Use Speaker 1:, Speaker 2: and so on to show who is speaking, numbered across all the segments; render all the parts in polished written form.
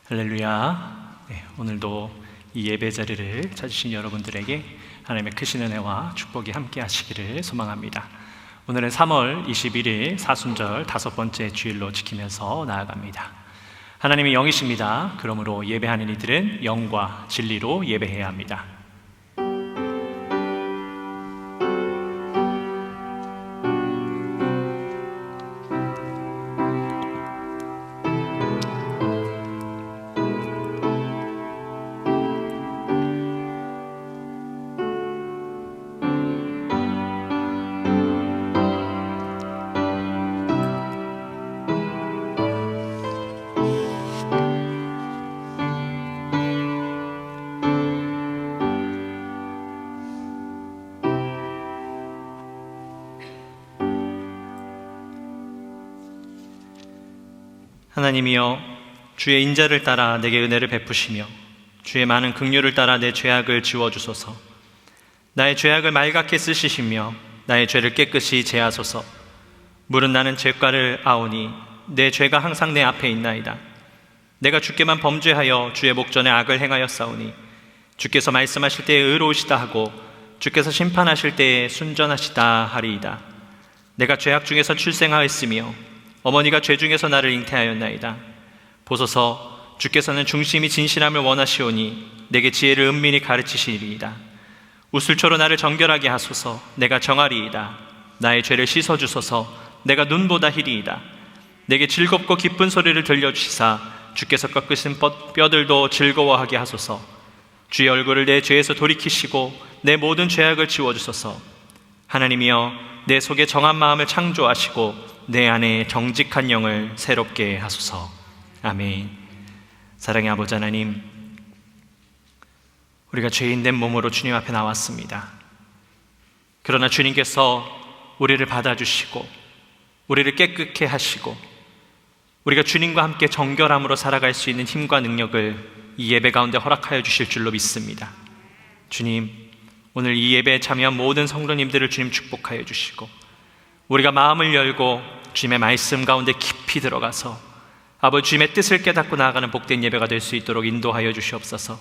Speaker 1: 할렐루야. 오늘도 이 예배 자리를 찾으신 여러분들에게 하나님의 크신 은혜와 축복이 함께 하시기를 소망합니다. 오늘은 3월 21일 사순절 5번째 주일로 지키면서 나아갑니다. 하나님이 영이십니다. 그러므로 예배하는 이들은 영과 진리로 예배해야 합니다. 하나님이여, 주의 인자를 따라 내게 은혜를 베푸시며 주의 많은 긍휼을 따라 내 죄악을 지워주소서. 나의 죄악을 맑게 쓰시시며 나의 죄를 깨끗이 제하소서. 물은 나는 죄가를 아오니 내 죄가 항상 내 앞에 있나이다. 내가 주께만 범죄하여 주의 목전에 악을 행하였사오니 주께서 말씀하실 때에 의로우시다 하고 주께서 심판하실 때에 순전하시다 하리이다. 내가 죄악 중에서 출생하였으며 어머니가 죄 중에서 나를 잉태하였나이다. 보소서, 주께서는 중심이 진실함을 원하시오니 내게 지혜를 은밀히 가르치시리이다. 우슬초로 나를 정결하게 하소서. 내가 정하리이다. 나의 죄를 씻어주소서. 내가 눈보다 희리이다. 내게 즐겁고 기쁜 소리를 들려주시사 주께서 꺾으신 뼈들도 즐거워하게 하소서. 주의 얼굴을 내 죄에서 돌이키시고 내 모든 죄악을 지워주소서. 하나님이여, 내 속에 정한 마음을 창조하시고 내 안에 정직한 영을 새롭게 하소서. 아멘. 사랑의 아버지 하나님, 우리가 죄인된 몸으로 주님 앞에 나왔습니다. 그러나 주님께서 우리를 받아주시고 우리를 깨끗게 하시고 우리가 주님과 함께 정결함으로 살아갈 수 있는 힘과 능력을 이 예배 가운데 허락하여 주실 줄로 믿습니다. 주님, 오늘 이 예배에 참여한 모든 성도님들을 주님 축복하여 주시고 우리가 마음을 열고 주님의 말씀 가운데 깊이 들어가서 아버지 주님의 뜻을 깨닫고 나아가는 복된 예배가 될 수 있도록 인도하여 주시옵소서.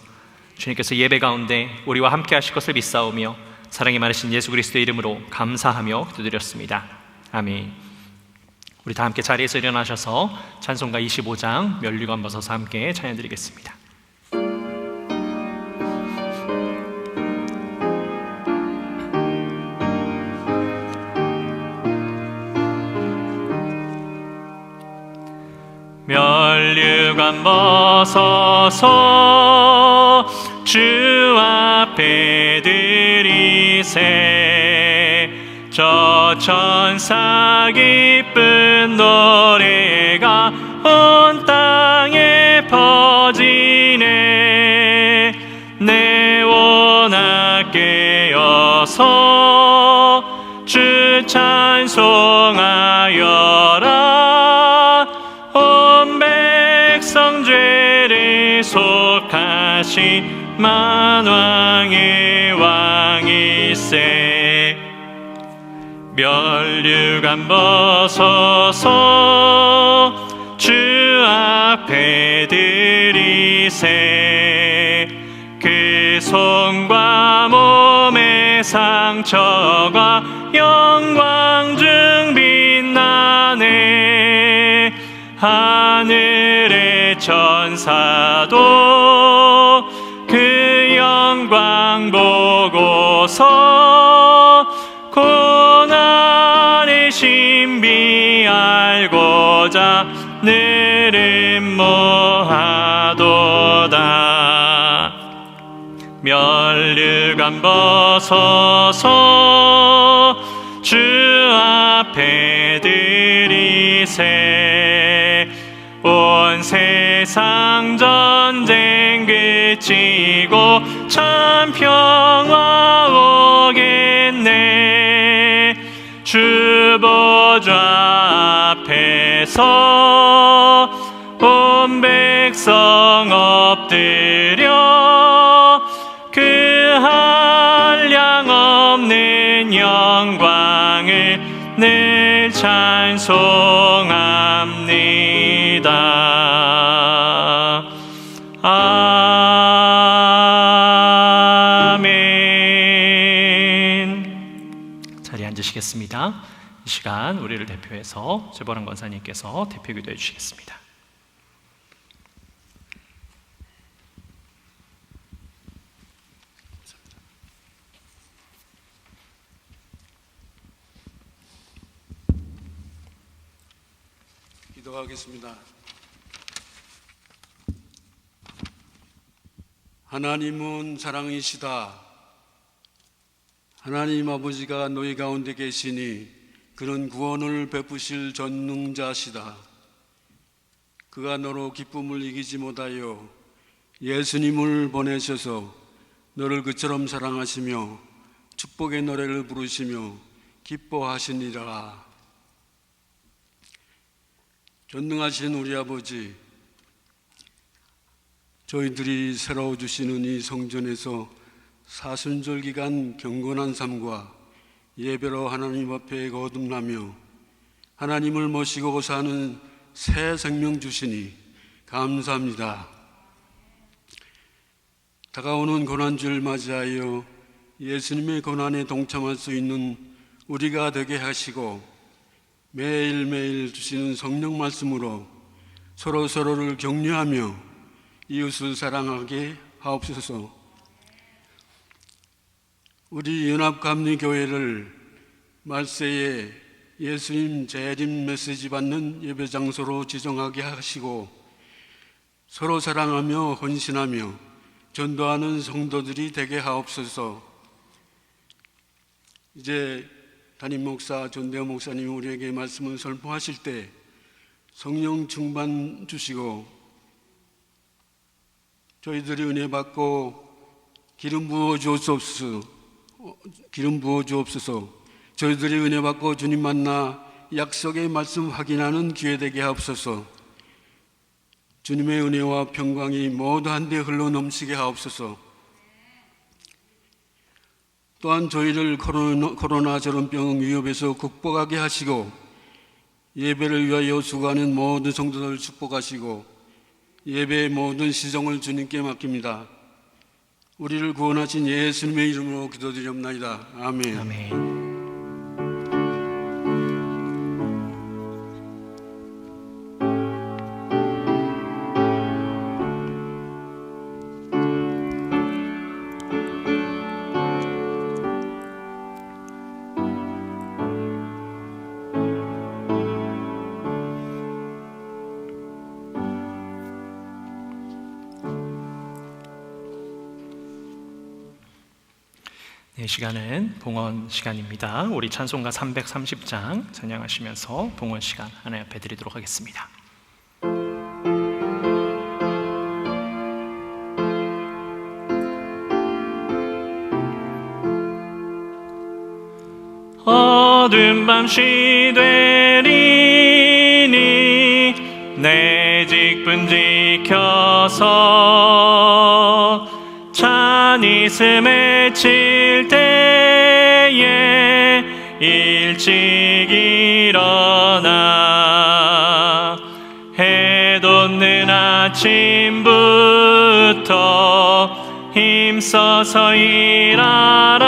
Speaker 1: 주님께서 예배 가운데 우리와 함께 하실 것을 믿사오며 사랑이 많으신 예수 그리스도의 이름으로 감사하며 기도드렸습니다. 아멘. 우리 다 함께 자리에서 일어나셔서 찬송가 25장 면류관 벗어서 함께 찬양드리겠습니다. 면류관 벗어서 주 앞에 드리세. 저 천사 기쁜 노래가 온 땅에 퍼지네. 내 원악 깨어서 주 찬송하여라. 온 백성 죄를 속하신 만왕의 왕일세. 면류관 벗어서 주 앞에 드리세. 그 손과 몸의 상처가 영광 중 빛나네. 하늘의 천사도 그 영광 보고서 고난의 신비 알고자 늘 음모하도다. 면류관 벗어서 주 앞에 드리세. 온 세상 전쟁 그치고 참 평화 오겠네. 주 보좌 앞에서 온 백성 엎드려 그 한량 없는 영광을 늘 찬송합니다. 드리겠습니다. 이 시간 우리를 대표해서 최보람 권사님께서 대표 기도해 주시겠습니다.
Speaker 2: 기도하겠습니다. 하나님은 사랑이시다. 하나님 아버지가 너희 가운데 계시니 그는 구원을 베푸실 전능자시다. 그가 너로 기쁨을 이기지 못하여 예수님을 보내셔서 너를 그처럼 사랑하시며 축복의 노래를 부르시며 기뻐하시니라. 전능하신 우리 아버지, 저희들이 새로 주시는 이 성전에서 사순절 기간 경건한 삶과 예배로 하나님 앞에 거듭나며 하나님을 모시고 사는 새 생명 주시니 감사합니다. 다가오는 고난주를 맞이하여 예수님의 고난에 동참할 수 있는 우리가 되게 하시고 매일매일 주시는 성령 말씀으로 서로서로를 격려하며 이웃을 사랑하게 하옵소서. 우리 연합감리교회를 말세에 예수님 재림 메시지 받는 예배 장소로 지정하게 하시고 서로 사랑하며 헌신하며 전도하는 성도들이 되게 하옵소서. 이제 담임 목사 전대호 목사님이 우리에게 말씀을 설포하실 때 성령 충만 주시고 저희들이 은혜 받고 기름 부어 주옵소서. 저희들이 은혜 받고 주님 만나 약속의 말씀 확인하는 기회 되게 하옵소서. 주님의 은혜와 평강이 모두 한데 흘러 넘치게 하옵소서. 또한 저희를 코로나 전염병 위협에서 극복하게 하시고 예배를 위하여 수고하는 모든 성도들 축복하시고 예배의 모든 시정을 주님께 맡깁니다. 우리를 구원하신 예수님의 이름으로 기도드리옵나이다. 아멘.
Speaker 1: 아멘. 이 시간은 봉헌 시간입니다. 우리 찬송가 330장 찬양하시면서 봉헌 시간 하나님 앞에 드리도록 하겠습니다. 어두운 밤시 되리니 내 직분 지켜서 찬이 스매 칠 때에 일찍 일어나 해 돋는 아침부터 힘써서 일하라.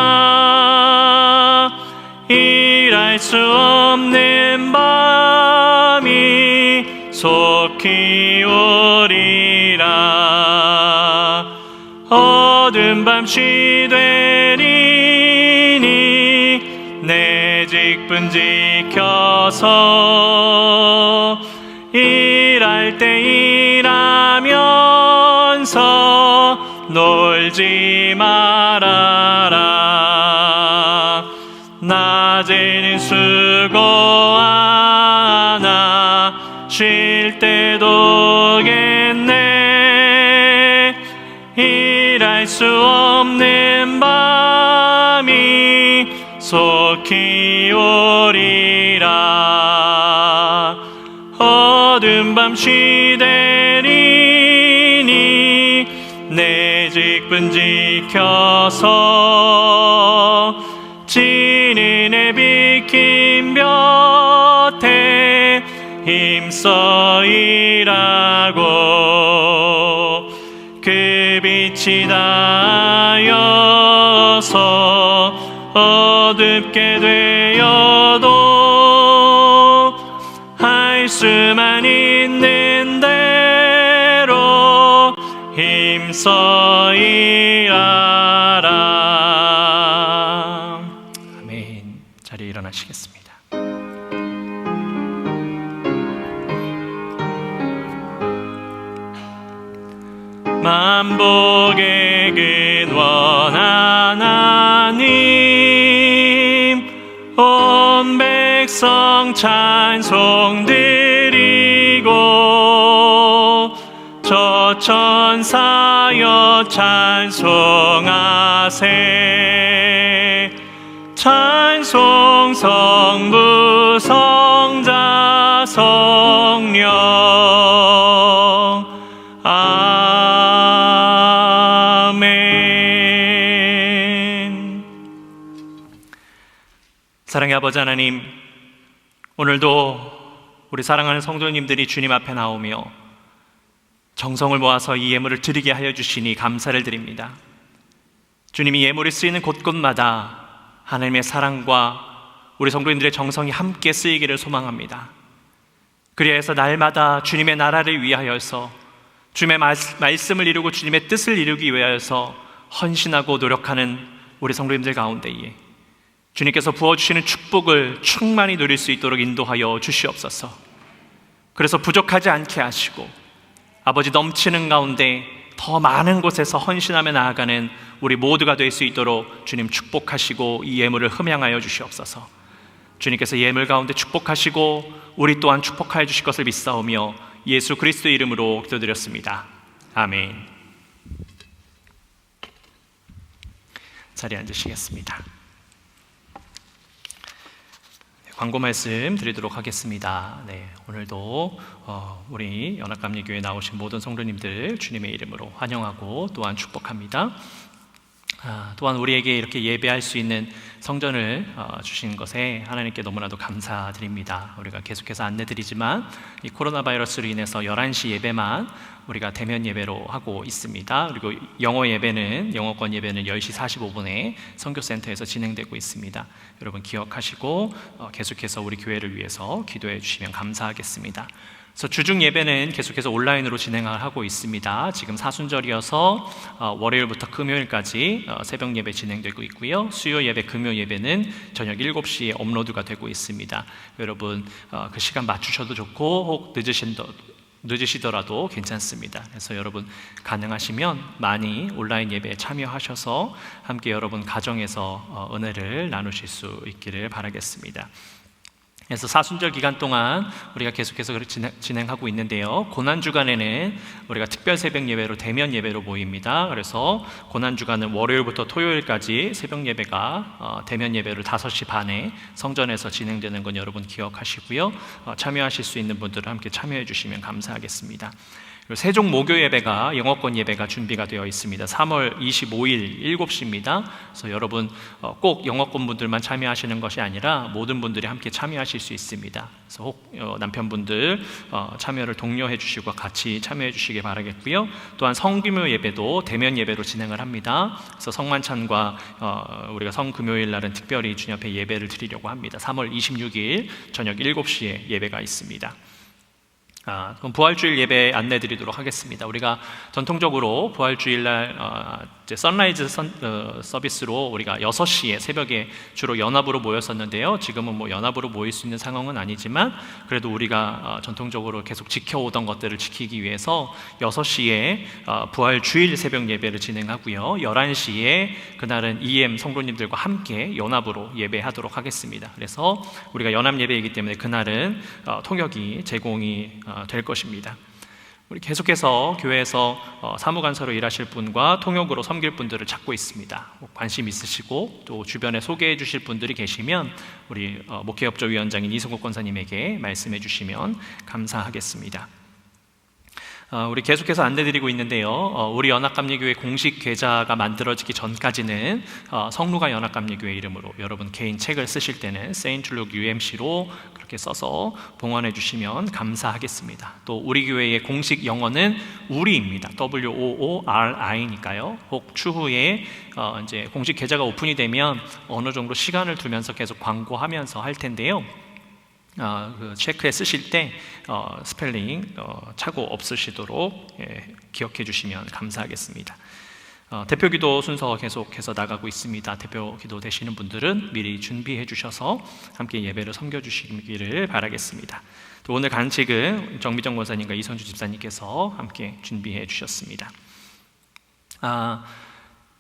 Speaker 1: 일할 수 없는 밤이 속히 오리라. 어두운 밤시 되리니 내 직분 지켜서 일할 때 일하면서 놀지 말아라. 낮에는 수고하나 쉴 때도 겠네. 일할 수 없는 밤이 속히 오리라. 어두운 밤시 되리니 내 직분 지켜서 지는 해 비킨 볕에 힘써 일하고 그 빛이 닿아서 어둡게 되어도 할 수만 있는 대로 힘써 일하라. 아멘. 자리에 일어나시겠습니다. 만복의 근원 하나님, 온 백성 찬송 드리고 저 천사여 찬송하세. 찬송 성부 성자 성령. 아멘. 사랑의 아버지 하나님, 오늘도 우리 사랑하는 성도님들이 주님 앞에 나오며 정성을 모아서 이 예물을 드리게 하여 주시니 감사를 드립니다. 주님이 예물이 쓰이는 곳곳마다 하나님의 사랑과 우리 성도님들의 정성이 함께 쓰이기를 소망합니다. 그리하여서 날마다 주님의 나라를 위하여서 주님의 말씀을 이루고 주님의 뜻을 이루기 위하여서 헌신하고 노력하는 우리 성도님들 가운데에 주님께서 부어주시는 축복을 충만히 누릴 수 있도록 인도하여 주시옵소서. 그래서 부족하지 않게 하시고 아버지 넘치는 가운데 더 많은 곳에서 헌신하며 나아가는 우리 모두가 될 수 있도록 주님 축복하시고 이 예물을 흠양하여 주시옵소서. 주님께서 예물 가운데 축복하시고 우리 또한 축복하여 주실 것을 믿사오며 예수 그리스도의 이름으로 기도드렸습니다. 아멘. 자리에 앉으시겠습니다. 광고 말씀 드리도록 하겠습니다. 오늘도 우리 연합감리교회에 나오신 모든 성도님들 주님의 이름으로 환영하고 또한 축복합니다. 또한 우리에게 이렇게 예배할 수 있는 성전을 주신 것에 하나님께 너무나도 감사드립니다. 우리가 계속해서 안내드리지만 이 코로나 바이러스로 인해서 11시 예배만 우리가 대면 예배로 하고 있습니다. 그리고 영어권 예배는 10시 45분에 선교센터에서 진행되고 있습니다. 여러분 기억하시고 계속해서 우리 교회를 위해서 기도해 주시면 감사하겠습니다. 그래서 주중 예배는 계속해서 온라인으로 진행을 하고 있습니다. 지금 사순절이어서 월요일부터 금요일까지 새벽 예배 진행되고 있고요. 수요 예배, 금요 예배는 저녁 7시에 업로드가 되고 있습니다. 여러분 그 시간 맞추셔도 좋고 혹 늦으시더라도 괜찮습니다. 그래서 여러분 가능하시면 많이 온라인 예배에 참여하셔서 함께 여러분 가정에서 은혜를 나누실 수 있기를 바라겠습니다. 그래서 사순절 기간 동안 우리가 계속해서 진행하고 있는데요. 고난주간에는 우리가 특별 새벽 예배로 대면 예배로 모입니다. 그래서 고난주간은 월요일부터 토요일까지 새벽 예배가 대면 예배를 5시 반에 성전에서 진행되는 건 여러분 기억하시고요. 참여하실 수 있는 분들은 함께 참여해 주시면 감사하겠습니다. 세종 모교 예배가 영어권 예배가 준비가 되어 있습니다. 3월 25일 7시입니다. 그래서 여러분 꼭 영어권 분들만 참여하시는 것이 아니라 모든 분들이 함께 참여하실 수 있습니다. 그래서 혹 남편분들 참여를 독려해 주시고 같이 참여해 주시기 바라겠고요. 또한 성금요 예배도 대면 예배로 진행을 합니다. 그래서 성만찬과 우리가 성금요일 날은 특별히 주님 앞에 예배를 드리려고 합니다. 3월 26일 저녁 7시에 예배가 있습니다. 그럼 부활주일 예배 안내 드리도록 하겠습니다. 우리가 전통적으로 부활주일날 선라이즈 서비스로 우리가 6시에 새벽에 주로 연합으로 모였었는데요. 지금은 연합으로 모일 수 있는 상황은 아니지만 그래도 우리가 전통적으로 계속 지켜오던 것들을 지키기 위해서 6시에 부활주일 새벽 예배를 진행하고요. 11시에 그날은 EM 성도님들과 함께 연합으로 예배하도록 하겠습니다. 그래서 우리가 연합 예배이기 때문에 그날은 통역이 제공이 될 것입니다. 우리 계속해서 교회에서 사무간사로 일하실 분과 통역으로 섬길 분들을 찾고 있습니다. 관심 있으시고 또 주변에 소개해 주실 분들이 계시면 우리 목회협조 위원장인 이승국 권사님에게 말씀해 주시면 감사하겠습니다. 우리 계속해서 안내드리고 있는데요. 우리 연합감리교회 공식 계좌가 만들어지기 전까지는 성루가 연합감리교회 이름으로 여러분 개인 책을 쓰실 때는 세인트 룩 UMC로 그렇게 써서 봉헌해 주시면 감사하겠습니다. 또 우리 교회의 공식 영어는 우리입니다. WOORI니까요. 혹 추후에 이제 공식 계좌가 오픈이 되면 어느 정도 시간을 두면서 계속 광고하면서 할 텐데요. 그 체크에 쓰실 때 스펠링 착오 없으시도록 기억해 주시면 감사하겠습니다. 대표기도 순서 계속해서 나가고 있습니다. 대표기도 되시는 분들은 미리 준비해 주셔서 함께 예배를 섬겨주시기를 바라겠습니다. 또 오늘 간식은 정미정 권사님과 이선주 집사님께서 함께 준비해 주셨습니다.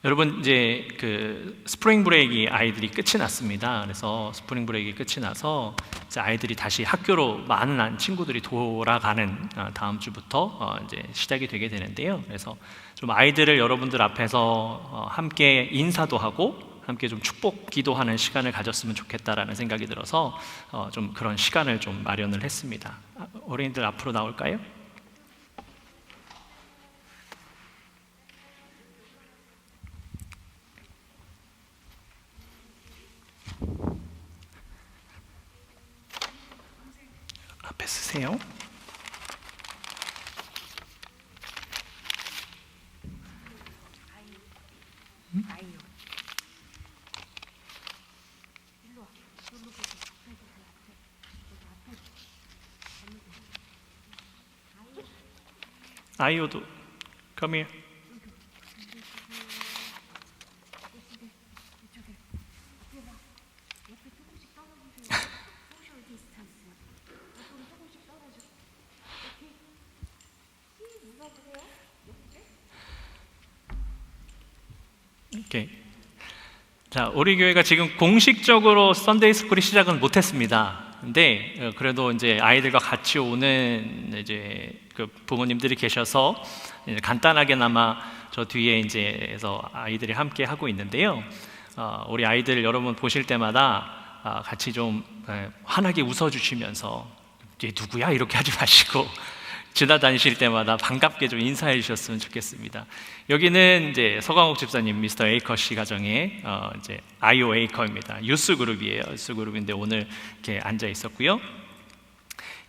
Speaker 1: 여러분 이제 그 스프링 브레이크 아이들이 끝이 났습니다. 그래서 스프링 브레이크 끝이 나서 이제 아이들이 다시 학교로 많은 친구들이 돌아가는 다음 주부터 이제 시작이 되게 되는데요. 그래서 좀 아이들을 여러분들 앞에서 함께 인사도 하고 함께 좀 축복 기도하는 시간을 가졌으면 좋겠다라는 생각이 들어서 좀 그런 시간을 좀 마련을 했습니다. 어린이들 앞으로 나올까요? 앞에 쓰세요. 아이오도 come here. 오케이. 자, 우리 교회가 지금 공식적으로 썬데이 스쿨이 시작은 못했습니다. 근데 그래도 이제 아이들과 같이 오는 이제 그 부모님들이 계셔서 이제 간단하게나마 저 뒤에 이제서 아이들이 함께 하고 있는데요. 우리 아이들 여러분 보실 때마다 같이 좀 환하게 웃어주시면서 얘 누구야 이렇게 하지 마시고 지나다니실 때마다 반갑게 좀 인사해 주셨으면 좋겠습니다. 여기는 이제 서광옥 집사님 미스터 에이커 씨 가정의 이제 아이오 에이커입니다. 유스 그룹이에요. 유스 그룹인데 오늘 이렇게 앉아 있었고요.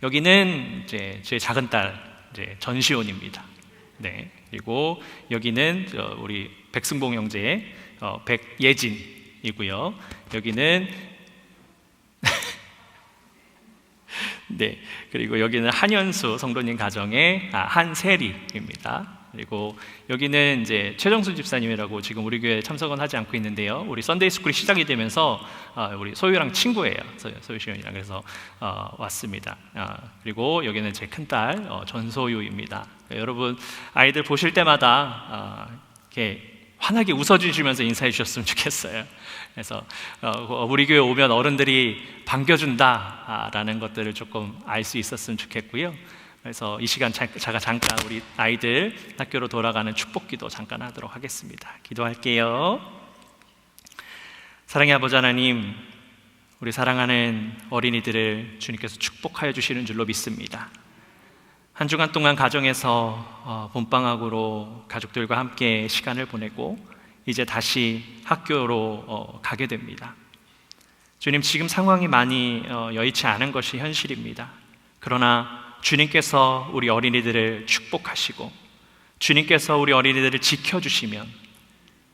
Speaker 1: 여기는 이제 제 작은 딸 이제 전시온입니다. 네. 그리고 여기는 우리 백승봉 형제의 백예진이고요. 여기는 네, 그리고 여기는 한현수 성도님 가정의 한세리입니다. 그리고 여기는 이제 최정수 집사님이라고 지금 우리 교회에 참석은 하지 않고 있는데요. 우리 썬데이 스쿨이 시작이 되면서 우리 소유랑 친구예요. 소유 시원이랑 그래서 왔습니다. 그리고 여기는 제 큰딸 전소유입니다. 여러분 아이들 보실 때마다 이렇게 환하게 웃어주시면서 인사해 주셨으면 좋겠어요. 그래서 우리 교회 오면 어른들이 반겨준다라는 것들을 조금 알 수 있었으면 좋겠고요. 그래서 이 시간 제가 잠깐 우리 아이들 학교로 돌아가는 축복기도 잠깐 하도록 하겠습니다. 기도할게요. 사랑의 아버지 하나님, 우리 사랑하는 어린이들을 주님께서 축복하여 주시는 줄로 믿습니다. 한 주간 동안 가정에서 봄방학으로 가족들과 함께 시간을 보내고 이제 다시 학교로 가게 됩니다. 주님, 지금 상황이 많이 여의치 않은 것이 현실입니다. 그러나 주님께서 우리 어린이들을 축복하시고 주님께서 우리 어린이들을 지켜주시면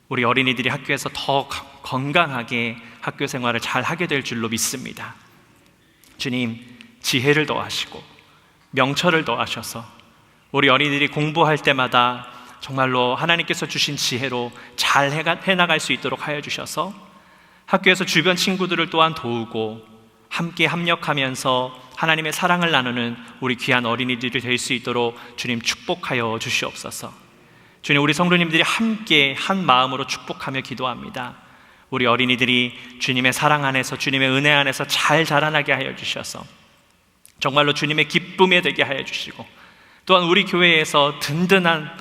Speaker 1: 우리 어린이들이 학교에서 더 건강하게 학교 생활을 잘 하게 될 줄로 믿습니다. 주님, 지혜를 더하시고 명철을 더하셔서 우리 어린이들이 공부할 때마다 정말로 하나님께서 주신 지혜로 잘 해나갈 수 있도록 하여 주셔서 학교에서 주변 친구들을 또한 도우고 함께 합력하면서 하나님의 사랑을 나누는 우리 귀한 어린이들이 될 수 있도록 주님 축복하여 주시옵소서. 주님, 우리 성도님들이 함께 한 마음으로 축복하며 기도합니다. 우리 어린이들이 주님의 사랑 안에서 주님의 은혜 안에서 잘 자라나게 하여 주셔서 정말로 주님의 기쁨에 되게 하여 주시고 또한 우리 교회에서 든든한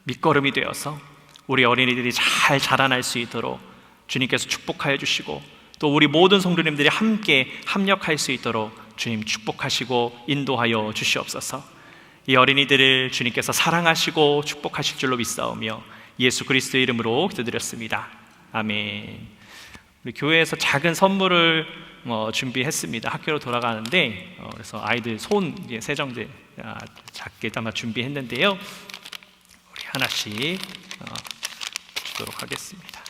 Speaker 1: 밑거름이 되어서 우리 어린이들이 잘 자라날 수 있도록 주님께서 축복하여 주시고 또 우리 모든 성도님들이 함께 합력할 수 있도록 주님 축복하시고 인도하여 주시옵소서. 이 어린이들을 주님께서 사랑하시고 축복하실 줄로 믿사오며 예수 그리스도의 이름으로 기도드렸습니다. 아멘. 우리 교회에서 작은 선물을 준비했습니다. 학교로 돌아가는데 그래서 아이들 손 세정제 작게 담아 준비했는데요. 우리 하나씩 주도록 하겠습니다.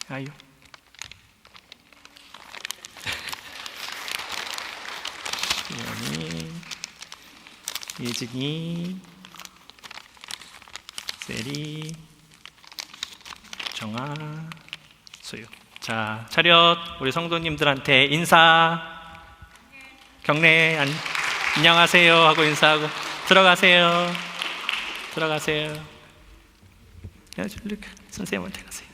Speaker 1: 아유. 시연이, 예진이, 세리, 정아, 소유. 자, 차렷. 우리 성도님들한테 인사, 경례, 안녕하세요 하고 인사하고 들어가세요. 선생님한테 가세요.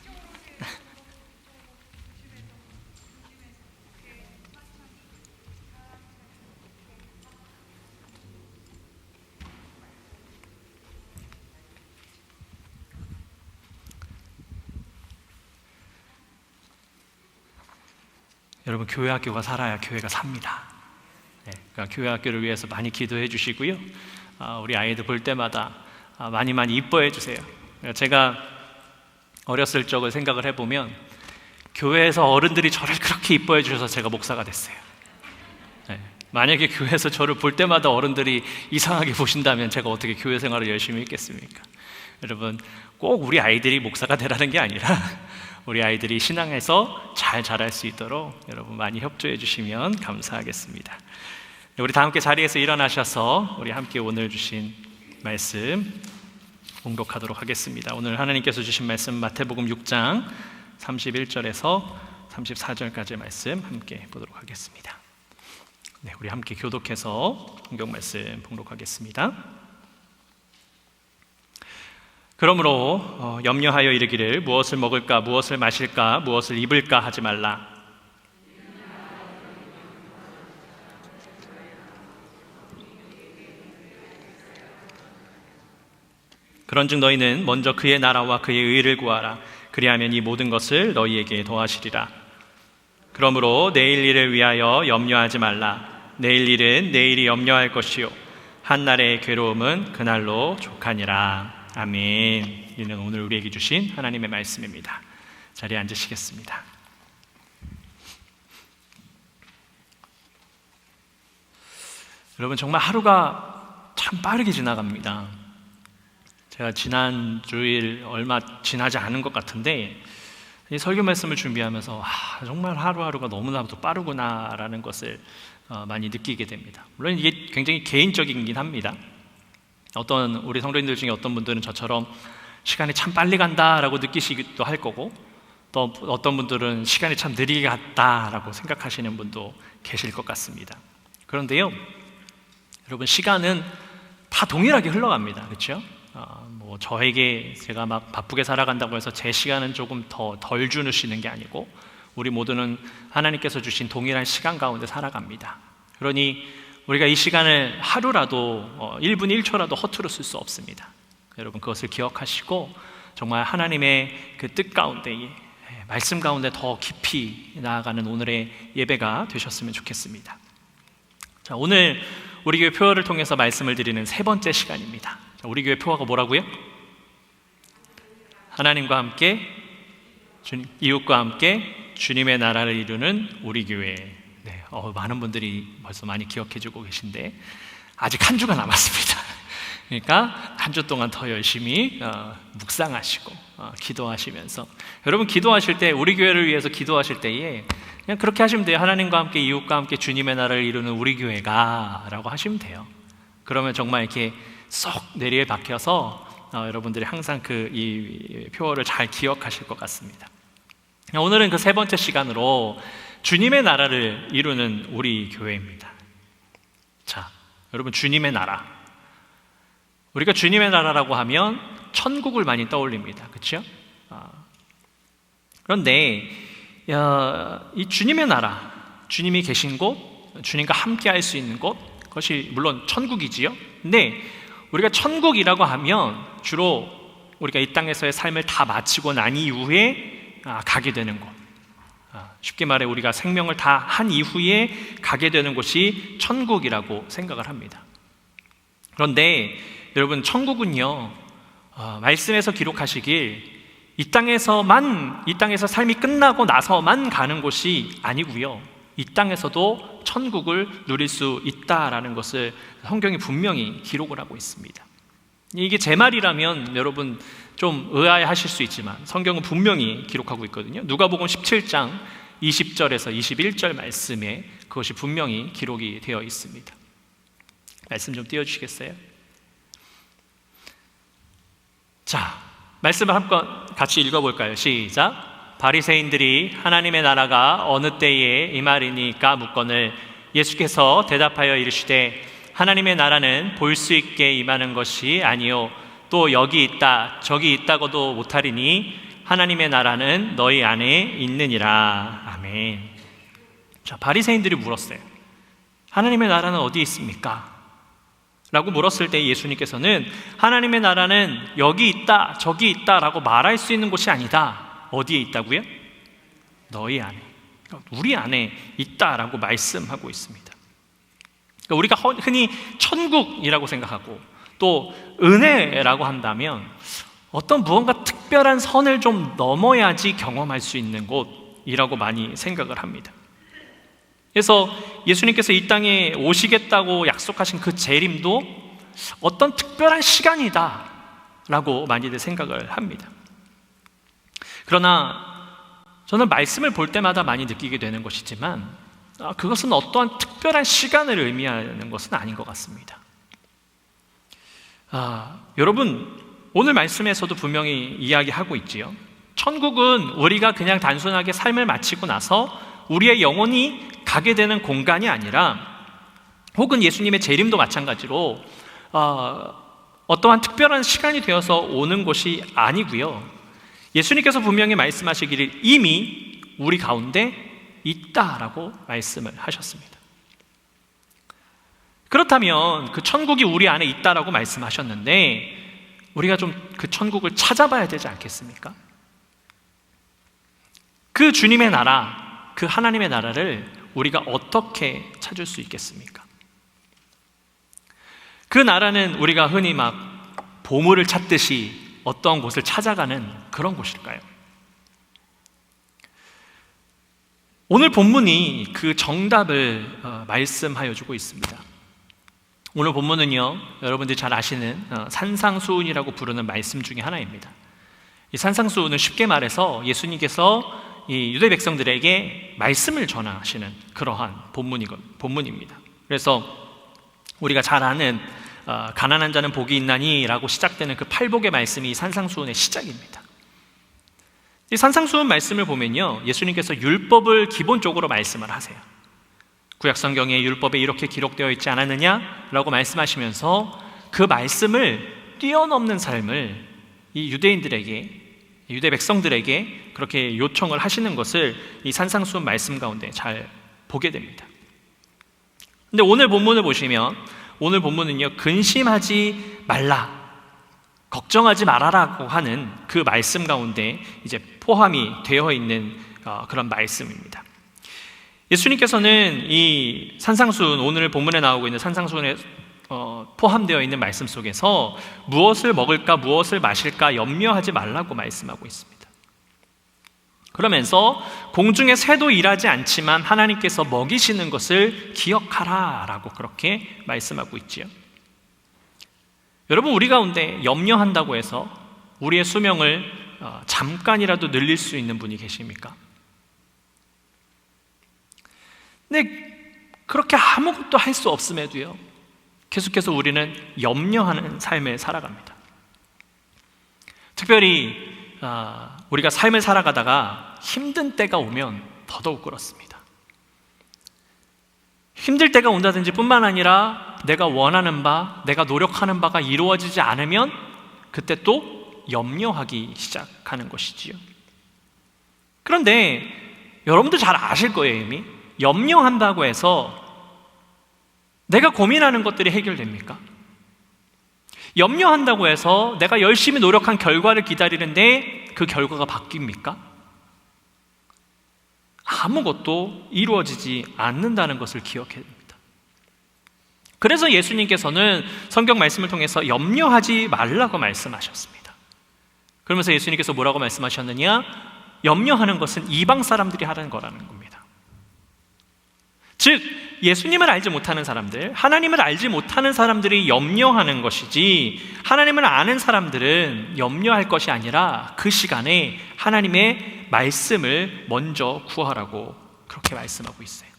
Speaker 1: 여러분, 교회 학교가 살아야 교회가 삽니다. 그러니까 교회 학교를 위해서 많이 기도해 주시고요. 우리 아이들 볼 때마다 많이 이뻐해 주세요. 제가 어렸을 적을 생각을 해보면 교회에서 어른들이 저를 그렇게 이뻐해 주셔서 제가 목사가 됐어요. 만약에 교회에서 저를 볼 때마다 어른들이 이상하게 보신다면 제가 어떻게 교회 생활을 열심히 했겠습니까? 여러분, 꼭 우리 아이들이 목사가 되라는 게 아니라 우리 아이들이 신앙에서 잘 자랄 수 있도록 여러분 많이 협조해 주시면 감사하겠습니다. 우리 다 함께 자리에서 일어나셔서 우리 함께 오늘 주신 말씀 봉독하도록 하겠습니다. 오늘 하나님께서 주신 말씀 마태복음 6장 31절에서 34절까지의 말씀 함께 보도록 하겠습니다. 네, 우리 함께 교독해서 성경 말씀 봉독하겠습니다. 그러므로 염려하여 이르기를 무엇을 먹을까, 무엇을 마실까, 무엇을 입을까 하지 말라. 그런즉 너희는 먼저 그의 나라와 그의 의를 구하라. 그리하면 이 모든 것을 너희에게 더하시리라. 그러므로 내일 일을 위하여 염려하지 말라. 내일 일은 내일이 염려할 것이요 한날의 괴로움은 그날로 족하니라. 아멘. 이는 오늘 우리에게 주신 하나님의 말씀입니다. 자리에 앉으시겠습니다. 여러분, 정말 하루가 참 빠르게 지나갑니다. 제가 지난 주일 얼마 지나지 않은 것 같은데 이 설교 말씀을 준비하면서 정말 하루하루가 너무나도 빠르구나라는 것을 많이 느끼게 됩니다. 물론 이게 굉장히 개인적이긴 합니다. 어떤 우리 성도님들 중에 어떤 분들은 저처럼 시간이 참 빨리 간다라고 느끼시기도 할 거고, 또 어떤 분들은 시간이 참 느리게 갔다라고 생각하시는 분도 계실 것 같습니다. 그런데요, 여러분, 시간은 다 동일하게 흘러갑니다. 그렇죠? 저에게 제가 막 바쁘게 살아간다고 해서 제 시간은 조금 더 덜 주시는 게 아니고 우리 모두는 하나님께서 주신 동일한 시간 가운데 살아갑니다. 그러니 우리가 이 시간을 하루라도 1분 1초라도 허투루 쓸 수 없습니다. 여러분, 그것을 기억하시고 정말 하나님의 그 뜻 가운데, 말씀 가운데 더 깊이 나아가는 오늘의 예배가 되셨으면 좋겠습니다. 자, 오늘 우리 교회 표어를 통해서 말씀을 드리는 세 번째 시간입니다. 자, 우리 교회 표어가 뭐라고요? 하나님과 함께, 이웃과 함께 주님의 나라를 이루는 우리 교회. 네, 많은 분들이 벌써 많이 기억해주고 계신데 아직 한 주가 남았습니다. 그러니까 한 주 동안 더 열심히 묵상하시고 기도하시면서, 여러분, 기도하실 때, 우리 교회를 위해서 기도하실 때에 그냥 그렇게 하시면 돼요. 하나님과 함께, 이웃과 함께 주님의 나라를 이루는 우리 교회가 라고 하시면 돼요. 그러면 정말 이렇게 쏙 내리에 박혀서 여러분들이 항상 이 표어를 잘 기억하실 것 같습니다. 오늘은 그 세 번째 시간으로 주님의 나라를 이루는 우리 교회입니다. 자, 여러분, 주님의 나라. 우리가 주님의 나라라고 하면 천국을 많이 떠올립니다. 그렇죠? 그런데 이 주님의 나라, 주님이 계신 곳, 주님과 함께 할 수 있는 곳, 그것이 물론 천국이지요. 근데 우리가 천국이라고 하면 주로 우리가 이 땅에서의 삶을 다 마치고 난 이후에 가게 되는 곳, 쉽게 말해 우리가 생명을 다 한 이후에 가게 되는 곳이 천국이라고 생각을 합니다. 그런데 여러분, 천국은요, 말씀에서 기록하시길 이 땅에서 삶이 끝나고 나서만 가는 곳이 아니고요, 이 땅에서도 천국을 누릴 수 있다라는 것을 성경이 분명히 기록을 하고 있습니다. 이게 제 말이라면 여러분 좀 의아해하실 수 있지만 성경은 분명히 기록하고 있거든요. 누가복음 17장 20절에서 21절 말씀에 그것이 분명히 기록이 되어 있습니다. 말씀 좀 띄워주시겠어요? 자, 말씀을 한번 같이 읽어볼까요? 시작. 바리새인들이 하나님의 나라가 어느 때에 임하리니까 묻거늘 예수께서 대답하여 이르시되 하나님의 나라는 볼 수 있게 임하는 것이 아니요 또 여기 있다 저기 있다고도 못하리니 하나님의 나라는 너희 안에 있느니라. 아멘. 자, 바리새인들이 물었어요. 하나님의 나라는 어디 있습니까? 라고 물었을 때 예수님께서는 하나님의 나라는 여기 있다 저기 있다 라고 말할 수 있는 곳이 아니다. 어디에 있다고요? 너희 안에, 우리 안에 있다라고 말씀하고 있습니다. 그러니까 우리가 흔히 천국이라고 생각하고 또 은혜라고 한다면 어떤 무언가 특별한 선을 좀 넘어야지 경험할 수 있는 곳이라고 많이 생각을 합니다. 그래서 예수님께서 이 땅에 오시겠다고 약속하신 그 재림도 어떤 특별한 시간이다 라고 많이들 생각을 합니다. 그러나 저는 말씀을 볼 때마다 많이 느끼게 되는 것이지만 그것은 어떠한 특별한 시간을 의미하는 것은 아닌 것 같습니다. 여러분, 오늘 말씀에서도 분명히 이야기하고 있지요. 천국은 우리가 그냥 단순하게 삶을 마치고 나서 우리의 영혼이 가게 되는 공간이 아니라, 혹은 예수님의 재림도 마찬가지로 어떠한 특별한 시간이 되어서 오는 것이 아니고요, 예수님께서 분명히 말씀하시기를 이미 우리 가운데 있다라고 말씀을 하셨습니다. 그렇다면 그 천국이 우리 안에 있다라고 말씀하셨는데 우리가 좀 그 천국을 찾아봐야 되지 않겠습니까? 그 주님의 나라, 그 하나님의 나라를 우리가 어떻게 찾을 수 있겠습니까? 그 나라는 우리가 흔히 막 보물을 찾듯이 어떤 곳을 찾아가는 그런 곳일까요? 오늘 본문이 그 정답을 말씀하여 주고 있습니다. 오늘 본문은요, 여러분들이 잘 아시는 산상수훈이라고 부르는 말씀 중에 하나입니다. 이 산상수훈은 쉽게 말해서 예수님께서 이 유대 백성들에게 말씀을 전하시는 그러한 본문입니다. 그래서 우리가 잘 아는 가난한 자는 복이 있나니 라고 시작되는 그 팔복의 말씀이 산상수훈의 시작입니다. 이 산상수훈 말씀을 보면요, 예수님께서 율법을 기본적으로 말씀을 하세요. 구약성경에 율법에 이렇게 기록되어 있지 않았느냐라고 말씀하시면서 그 말씀을 뛰어넘는 삶을 이 유대 백성들에게 그렇게 요청을 하시는 것을 이 산상수훈 말씀 가운데 잘 보게 됩니다. 근데 오늘 본문을 보시면, 오늘 본문은요, 근심하지 말라, 걱정하지 말아라고 하는 그 말씀 가운데 이제 포함이 되어 있는 그런 말씀입니다. 예수님께서는 이 산상수훈, 오늘 본문에 나오고 있는 산상수훈에 포함되어 있는 말씀 속에서 무엇을 먹을까, 무엇을 마실까 염려하지 말라고 말씀하고 있습니다. 그러면서 공중의 새도 일하지 않지만 하나님께서 먹이시는 것을 기억하라 라고 그렇게 말씀하고 있지요. 여러분, 우리 가운데 염려한다고 해서 우리의 수명을 잠깐이라도 늘릴 수 있는 분이 계십니까? 근데 그렇게 아무것도 할 수 없음에도요, 계속해서 우리는 염려하는 삶을 살아갑니다. 특별히 우리가 삶을 살아가다가 힘든 때가 오면 더더욱 그렇습니다. 힘들 때가 온다든지 뿐만 아니라 내가 원하는 바, 내가 노력하는 바가 이루어지지 않으면 그때 또 염려하기 시작하는 것이지요. 그런데 여러분도 잘 아실 거예요. 이미 염려한다고 해서 내가 고민하는 것들이 해결됩니까? 염려한다고 해서 내가 열심히 노력한 결과를 기다리는데 그 결과가 바뀝니까? 아무것도 이루어지지 않는다는 것을 기억해야 됩니다. 그래서 예수님께서는 성경 말씀을 통해서 염려하지 말라고 말씀하셨습니다. 그러면서 예수님께서 뭐라고 말씀하셨느냐? 염려하는 것은 이방 사람들이 하는 거라는 겁니다. 즉 예수님을 알지 못하는 사람들, 하나님을 알지 못하는 사람들이 염려하는 것이지, 하나님을 아는 사람들은 염려할 것이 아니라 그 시간에 하나님의 말씀을 먼저 구하라고 그렇게 말씀하고 있어요.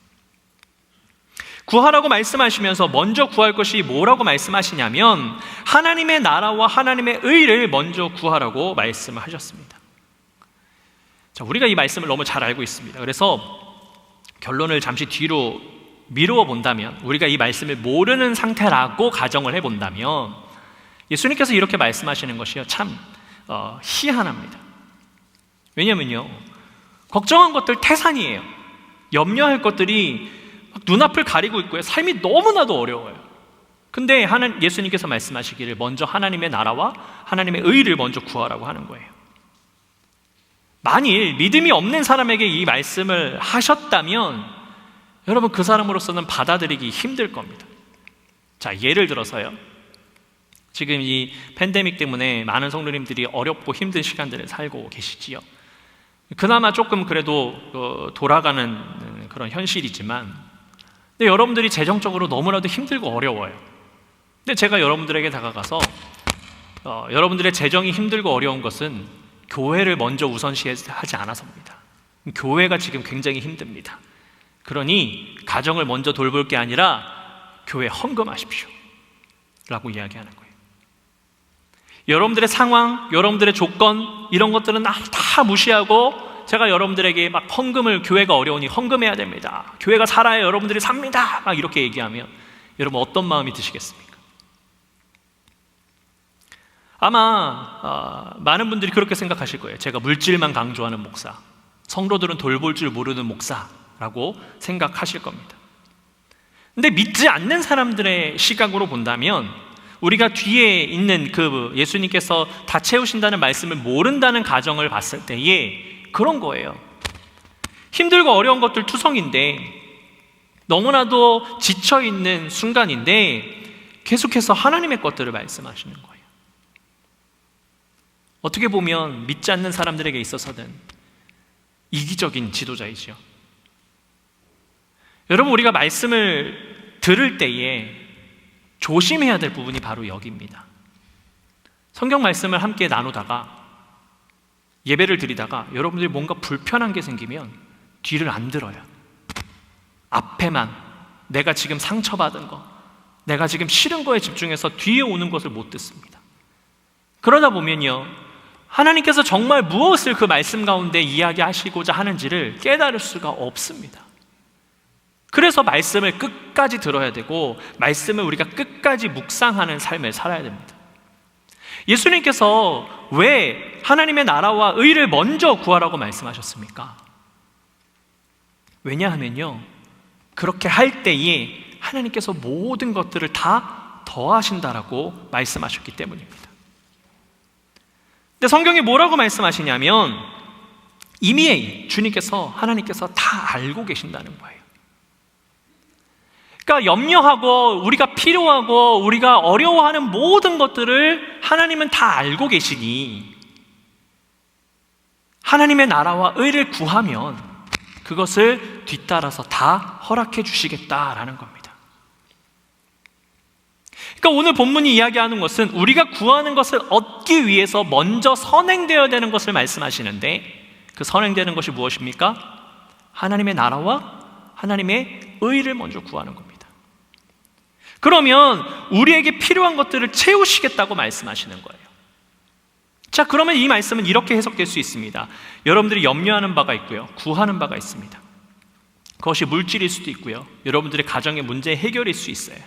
Speaker 1: 구하라고 말씀하시면서 먼저 구할 것이 뭐라고 말씀하시냐면 하나님의 나라와 하나님의 의를 먼저 구하라고 말씀을 하셨습니다. 자, 우리가 이 말씀을 너무 잘 알고 있습니다. 그래서 결론을 잠시 뒤로 미루어 본다면, 우리가 이 말씀을 모르는 상태라고 가정을 해본다면 예수님께서 이렇게 말씀하시는 것이요, 참 희한합니다. 왜냐면요, 걱정한 것들 태산이에요. 염려할 것들이 눈앞을 가리고 있고요, 삶이 너무나도 어려워요. 근데 예수님께서 말씀하시기를 먼저 하나님의 나라와 하나님의 의를 먼저 구하라고 하는 거예요. 만일 믿음이 없는 사람에게 이 말씀을 하셨다면 여러분, 그 사람으로서는 받아들이기 힘들 겁니다. 자, 예를 들어서요, 지금 이 팬데믹 때문에 많은 성도님들이 어렵고 힘든 시간들을 살고 계시지요. 그나마 조금 그래도 돌아가는 그런 현실이지만, 근데 여러분들이 재정적으로 너무나도 힘들고 어려워요. 근데 제가 여러분들에게 다가가서 여러분들의 재정이 힘들고 어려운 것은 교회를 먼저 우선시하지 않아서입니다. 교회가 지금 굉장히 힘듭니다. 그러니 가정을 먼저 돌볼 게 아니라 교회 헌금하십시오 라고 이야기하는 거예요. 여러분들의 상황, 여러분들의 조건, 이런 것들은 다 무시하고 제가 여러분들에게 막 헌금을, 교회가 어려우니 헌금해야 됩니다, 교회가 살아야 여러분들이 삽니다, 막 이렇게 얘기하면 여러분 어떤 마음이 드시겠습니까? 아마 많은 분들이 그렇게 생각하실 거예요. 제가 물질만 강조하는 목사, 성도들은 돌볼 줄 모르는 목사라고 생각하실 겁니다. 근데 믿지 않는 사람들의 시각으로 본다면, 우리가 뒤에 있는 그 예수님께서 다 채우신다는 말씀을 모른다는 가정을 봤을 때에 그런 거예요. 힘들고 어려운 것들 투성인데, 너무나도 지쳐있는 순간인데 계속해서 하나님의 것들을 말씀하시는 거예요. 어떻게 보면 믿지 않는 사람들에게 있어서는 이기적인 지도자이죠. 여러분, 우리가 말씀을 들을 때에 조심해야 될 부분이 바로 여기입니다. 성경 말씀을 함께 나누다가, 예배를 드리다가 여러분들이 뭔가 불편한 게 생기면 뒤를 안 들어요. 앞에만, 내가 지금 상처받은 거, 내가 지금 싫은 거에 집중해서 뒤에 오는 것을 못 듣습니다. 그러다 보면요, 하나님께서 정말 무엇을 그 말씀 가운데 이야기하시고자 하는지를 깨달을 수가 없습니다. 그래서 말씀을 끝까지 들어야 되고, 말씀을 우리가 끝까지 묵상하는 삶을 살아야 됩니다. 예수님께서 왜 하나님의 나라와 의를 먼저 구하라고 말씀하셨습니까? 왜냐하면요, 그렇게 할 때에 하나님께서 모든 것들을 다 더하신다라고 말씀하셨기 때문입니다. 근데 성경이 뭐라고 말씀하시냐면, 이미 주님께서, 하나님께서 다 알고 계신다는 거예요. 그러니까 염려하고 우리가 필요하고 우리가 어려워하는 모든 것들을 하나님은 다 알고 계시니 하나님의 나라와 의를 구하면 그것을 뒤따라서 다 허락해 주시겠다라는 겁니다. 그러니까 오늘 본문이 이야기하는 것은 우리가 구하는 것을 얻기 위해서 먼저 선행되어야 되는 것을 말씀하시는데, 그 선행되는 것이 무엇입니까? 하나님의 나라와 하나님의 의를 먼저 구하는 겁니다. 그러면 우리에게 필요한 것들을 채우시겠다고 말씀하시는 거예요. 자, 그러면 이 말씀은 이렇게 해석될 수 있습니다. 여러분들이 염려하는 바가 있고요, 구하는 바가 있습니다. 그것이 물질일 수도 있고요, 여러분들의 가정의 문제 해결일 수 있어요.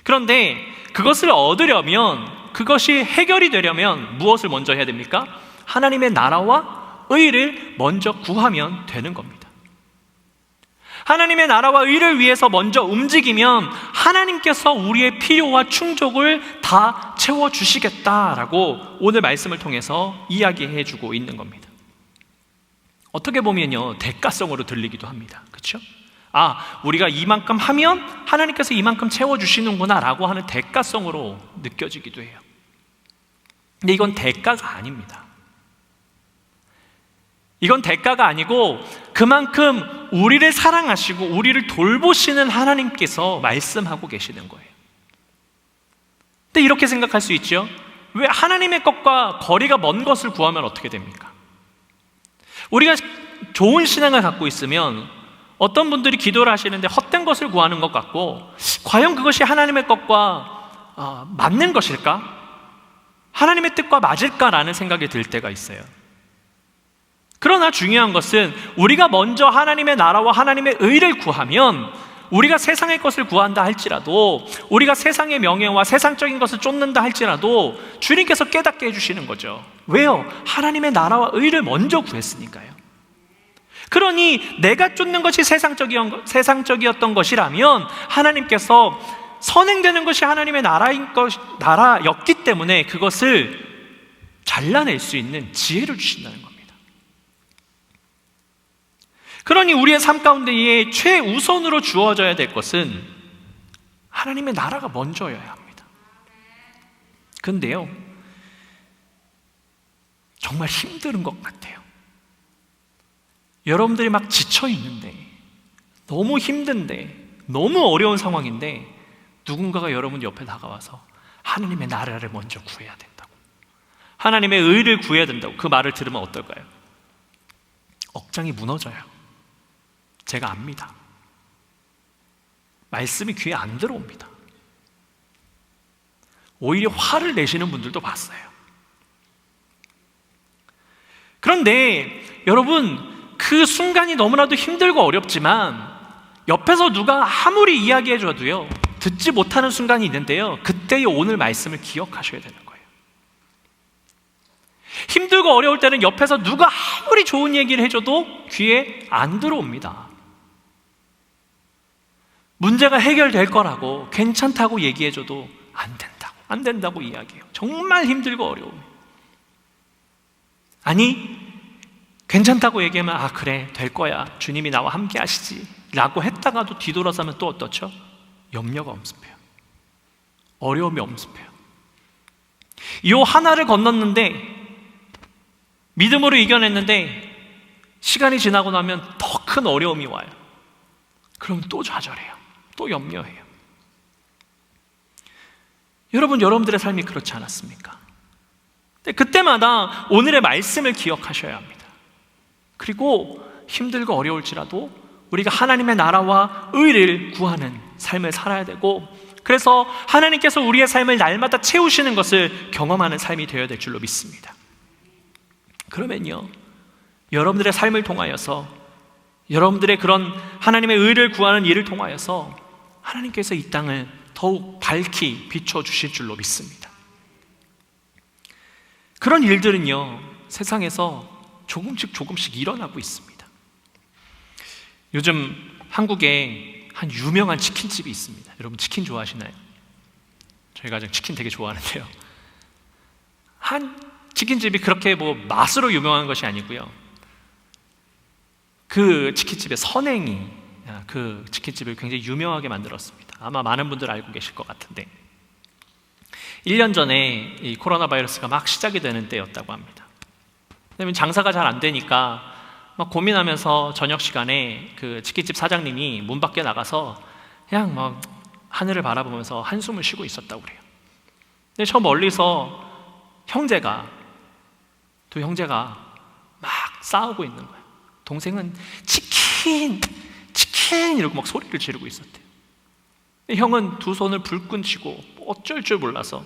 Speaker 1: 그런데 그것을 얻으려면, 그것이 해결이 되려면 무엇을 먼저 해야 됩니까? 하나님의 나라와 의를 먼저 구하면 되는 겁니다. 하나님의 나라와 의를 위해서 먼저 움직이면 하나님께서 우리의 필요와 충족을 다 채워주시겠다라고 오늘 말씀을 통해서 이야기해 주고 있는 겁니다. 어떻게 보면요, 대가성으로 들리기도 합니다. 그렇죠? 아, 우리가 이만큼 하면 하나님께서 이만큼 채워주시는구나 라고 하는 대가성으로 느껴지기도 해요. 근데 이건 대가가 아닙니다. 이건 대가가 아니고 그만큼 우리를 사랑하시고 우리를 돌보시는 하나님께서 말씀하고 계시는 거예요. 근데 이렇게 생각할 수 있죠. 왜 하나님의 것과 거리가 먼 것을 구하면 어떻게 됩니까? 우리가 좋은 신앙을 갖고 있으면 어떤 분들이 기도를 하시는데 헛된 것을 구하는 것 같고, 과연 그것이 하나님의 것과 맞는 것일까? 하나님의 뜻과 맞을까라는 생각이 들 때가 있어요. 그러나 중요한 것은 우리가 먼저 하나님의 나라와 하나님의 의를 구하면, 우리가 세상의 것을 구한다 할지라도, 우리가 세상의 명예와 세상적인 것을 쫓는다 할지라도 주님께서 깨닫게 해주시는 거죠. 왜요? 하나님의 나라와 의를 먼저 구했으니까요. 그러니 내가 쫓는 것이 세상적이었던 것이라면 하나님께서 선행되는 것이 하나님의 나라였기 때문에 그것을 잘라낼 수 있는 지혜를 주신다는 겁니다. 그러니 우리의 삶 가운데에 최우선으로 주어져야 될 것은 하나님의 나라가 먼저여야 합니다. 근데요, 정말 힘든 것 같아요. 여러분들이 막 지쳐 있는데, 너무 힘든데, 너무 어려운 상황인데 누군가가 여러분 옆에 다가와서 하나님의 나라를 먼저 구해야 된다고, 하나님의 의를 구해야 된다고 그 말을 들으면 어떨까요? 억장이 무너져요. 제가 압니다. 말씀이 귀에 안 들어옵니다. 오히려 화를 내시는 분들도 봤어요. 그런데 여러분, 그 순간이 너무나도 힘들고 어렵지만 옆에서 누가 아무리 이야기해줘도요, 듣지 못하는 순간이 있는데요, 그때의 오늘 말씀을 기억하셔야 되는 거예요. 힘들고 어려울 때는 옆에서 누가 아무리 좋은 얘기를 해줘도 귀에 안 들어옵니다. 문제가 해결될 거라고 괜찮다고 얘기해줘도 안 된다고 이야기해요. 정말 힘들고 어려워요. 아니, 괜찮다고 얘기하면 아 그래 될 거야, 주님이 나와 함께 하시지 라고 했다가도 뒤돌아서면 또 어떻죠? 염려가 엄습해요. 어려움이 엄습해요. 이 하나를 건넜는데, 믿음으로 이겨냈는데 시간이 지나고 나면 더 큰 어려움이 와요. 그럼 또 좌절해요. 또 염려해요. 여러분들의 삶이 그렇지 않았습니까? 근데 그때마다 오늘의 말씀을 기억하셔야 합니다. 그리고 힘들고 어려울지라도 우리가 하나님의 나라와 의를 구하는 삶을 살아야 되고, 그래서 하나님께서 우리의 삶을 날마다 채우시는 것을 경험하는 삶이 되어야 될 줄로 믿습니다. 그러면요, 여러분들의 삶을 통하여서, 여러분들의 그런 하나님의 의를 구하는 일을 통하여서 하나님께서 이 땅을 더욱 밝히 비춰주실 줄로 믿습니다. 그런 일들은요, 세상에서 조금씩 일어나고 있습니다. 요즘 한국에 한 유명한 치킨집이 있습니다. 여러분 치킨 좋아하시나요? 저희 가족 치킨 되게 좋아하는데요, 한 치킨집이 그렇게 뭐 맛으로 유명한 것이 아니고요, 그 치킨집의 선행이 그 치킨집을 굉장히 유명하게 만들었습니다. 아마 많은 분들 알고 계실 것 같은데, 1년 전에 이 코로나 바이러스가 막 시작이 되는 때였다고 합니다. 왜냐면 장사가 잘 안 되니까 막 고민하면서 저녁 시간에 그 치킨집 사장님이 문 밖에 나가서 그냥 막 하늘을 바라보면서 한숨을 쉬고 있었다고 그래요. 근데 저 멀리서 두 형제가 막 싸우고 있는 거예요. 동생은 치킨 이러고 막 소리를 지르고 있었대요. 형은 두 손을 불끈 쥐고 어쩔 줄 몰라서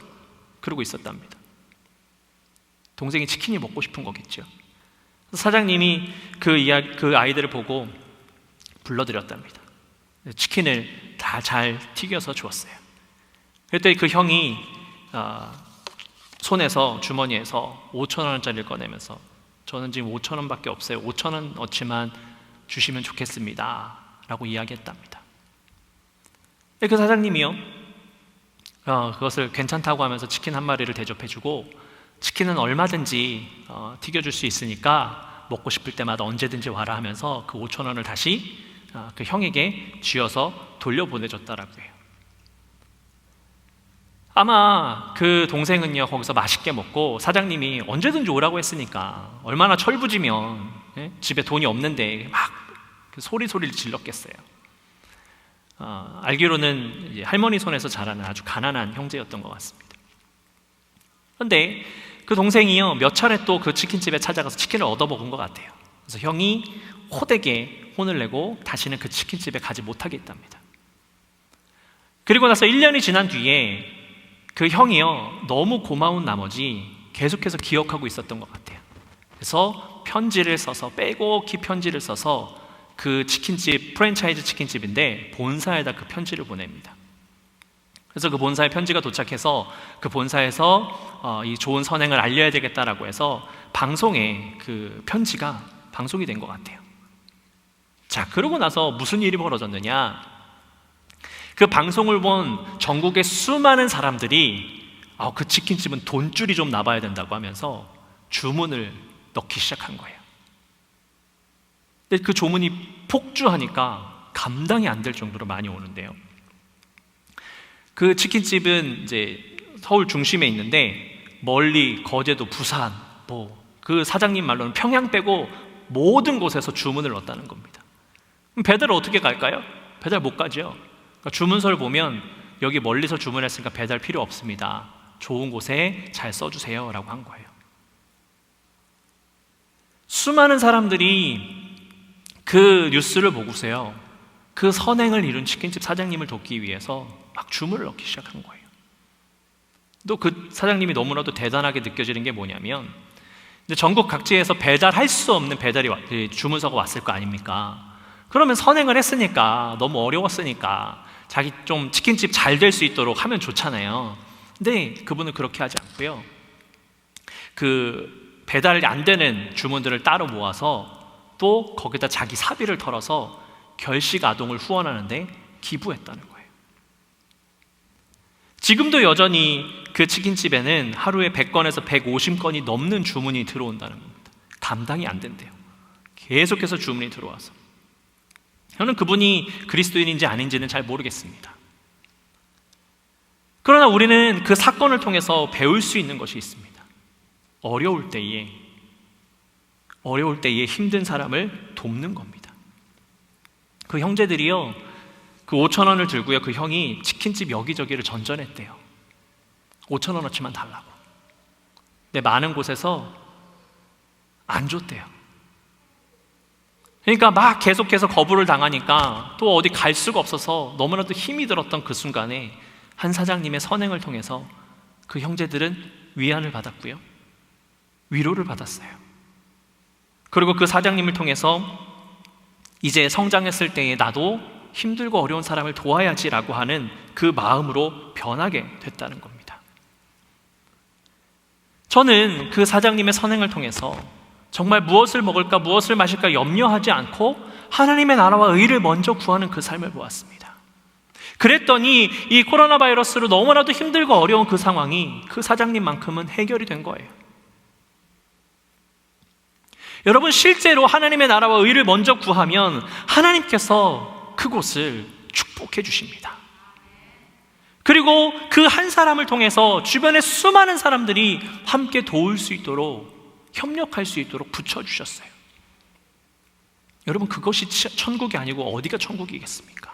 Speaker 1: 그러고 있었답니다. 동생이 치킨이 먹고 싶은 거겠죠. 사장님이 그 아이들을 보고 불러들였답니다. 치킨을 다 잘 튀겨서 주었어요. 그랬더니 그 형이 손에서, 주머니에서 5,000원짜리를 꺼내면서 저는 지금 5,000원밖에 없어요. 5,000원 어치만 주시면 좋겠습니다 라고 이야기했답니다. 그 사장님이요, 그것을 괜찮다고 하면서 치킨 한 마리를 대접해주고, 치킨은 얼마든지 튀겨줄 수 있으니까 먹고 싶을 때마다 언제든지 와라 하면서 그 5천 원을 다시 그 형에게 쥐어서 돌려보내줬다라고 해요. 아마 그 동생은요 거기서 맛있게 먹고 사장님이 언제든지 오라고 했으니까 얼마나 철부지면 집에 돈이 없는데 막 소리를 질렀겠어요. 알기로는 이제 할머니 손에서 자라는 아주 가난한 형제였던 것 같습니다. 그런데 그 동생이요 몇 차례 또 그 치킨집에 찾아가서 치킨을 얻어먹은 것 같아요. 그래서 형이 호되게 혼을 내고 다시는 그 치킨집에 가지 못하게 했답니다. 그리고 나서 1년이 지난 뒤에 그 형이요 너무 고마운 나머지 계속해서 기억하고 있었던 것 같아요. 그래서 편지를 써서 빼곡히 편지를 써서 그 치킨집, 프랜차이즈 치킨집인데 본사에다 그 편지를 보냅니다. 그래서 그 본사에 편지가 도착해서 그 본사에서 이 좋은 선행을 알려야 되겠다라고 해서 방송에 그 편지가 방송이 된 것 같아요. 자, 그러고 나서 무슨 일이 벌어졌느냐? 그 방송을 본 전국의 수많은 사람들이 그 치킨집은 돈줄이 좀 나봐야 된다고 하면서 주문을 넣기 시작한 거예요. 근데 그 주문이 폭주하니까 감당이 안 될 정도로 많이 오는데요. 그 치킨집은 이제 서울 중심에 있는데 멀리 거제도, 부산, 그 사장님 말로는 평양 빼고 모든 곳에서 주문을 넣었다는 겁니다. 그럼 배달을 어떻게 갈까요? 배달 못 가죠. 그러니까 주문서를 보면 여기 멀리서 주문했으니까 배달 필요 없습니다. 좋은 곳에 잘 써주세요 라고 한 거예요. 수많은 사람들이 그 뉴스를 보고서요 그 선행을 이룬 치킨집 사장님을 돕기 위해서 막 주문을 넣기 시작한 거예요. 또 그 사장님이 너무나도 대단하게 느껴지는 게 뭐냐면 이제 전국 각지에서 배달할 수 없는 주문서가 왔을 거 아닙니까? 그러면 선행을 했으니까 너무 어려웠으니까 자기 좀 치킨집 잘 될 수 있도록 하면 좋잖아요. 근데 그분은 그렇게 하지 않고요 그 배달이 안 되는 주문들을 따로 모아서 또 거기다 자기 사비를 털어서 결식 아동을 후원하는데 기부했다는 거예요. 지금도 여전히 그 치킨집에는 하루에 100건에서 150건이 넘는 주문이 들어온다는 겁니다. 감당이 안 된대요. 계속해서 주문이 들어와서. 저는 그분이 그리스도인인지 아닌지는 잘 모르겠습니다. 그러나 우리는 그 사건을 통해서 배울 수 있는 것이 있습니다. 어려울 때에 힘든 사람을 돕는 겁니다. 그 형제들이요 그 5천 원을 들고요 그 형이 치킨집 여기저기를 전전했대요. 5천 원어치만 달라고. 근데 많은 곳에서 안 줬대요. 그러니까 막 계속해서 거부를 당하니까 또 어디 갈 수가 없어서 너무나도 힘이 들었던 그 순간에 한 사장님의 선행을 통해서 그 형제들은 위안을 받았고요 위로를 받았어요. 그리고 그 사장님을 통해서 이제 성장했을 때에 나도 힘들고 어려운 사람을 도와야지라고 하는 그 마음으로 변하게 됐다는 겁니다. 저는 그 사장님의 선행을 통해서 정말 무엇을 먹을까 무엇을 마실까 염려하지 않고 하나님의 나라와 의를 먼저 구하는 그 삶을 보았습니다. 그랬더니 이 코로나 바이러스로 너무나도 힘들고 어려운 그 상황이 그 사장님만큼은 해결이 된 거예요. 여러분, 실제로 하나님의 나라와 의를 먼저 구하면 하나님께서 그곳을 축복해 주십니다. 그리고 그 한 사람을 통해서 주변의 수많은 사람들이 함께 도울 수 있도록, 협력할 수 있도록 붙여주셨어요. 여러분, 그것이 천국이 아니고 어디가 천국이겠습니까?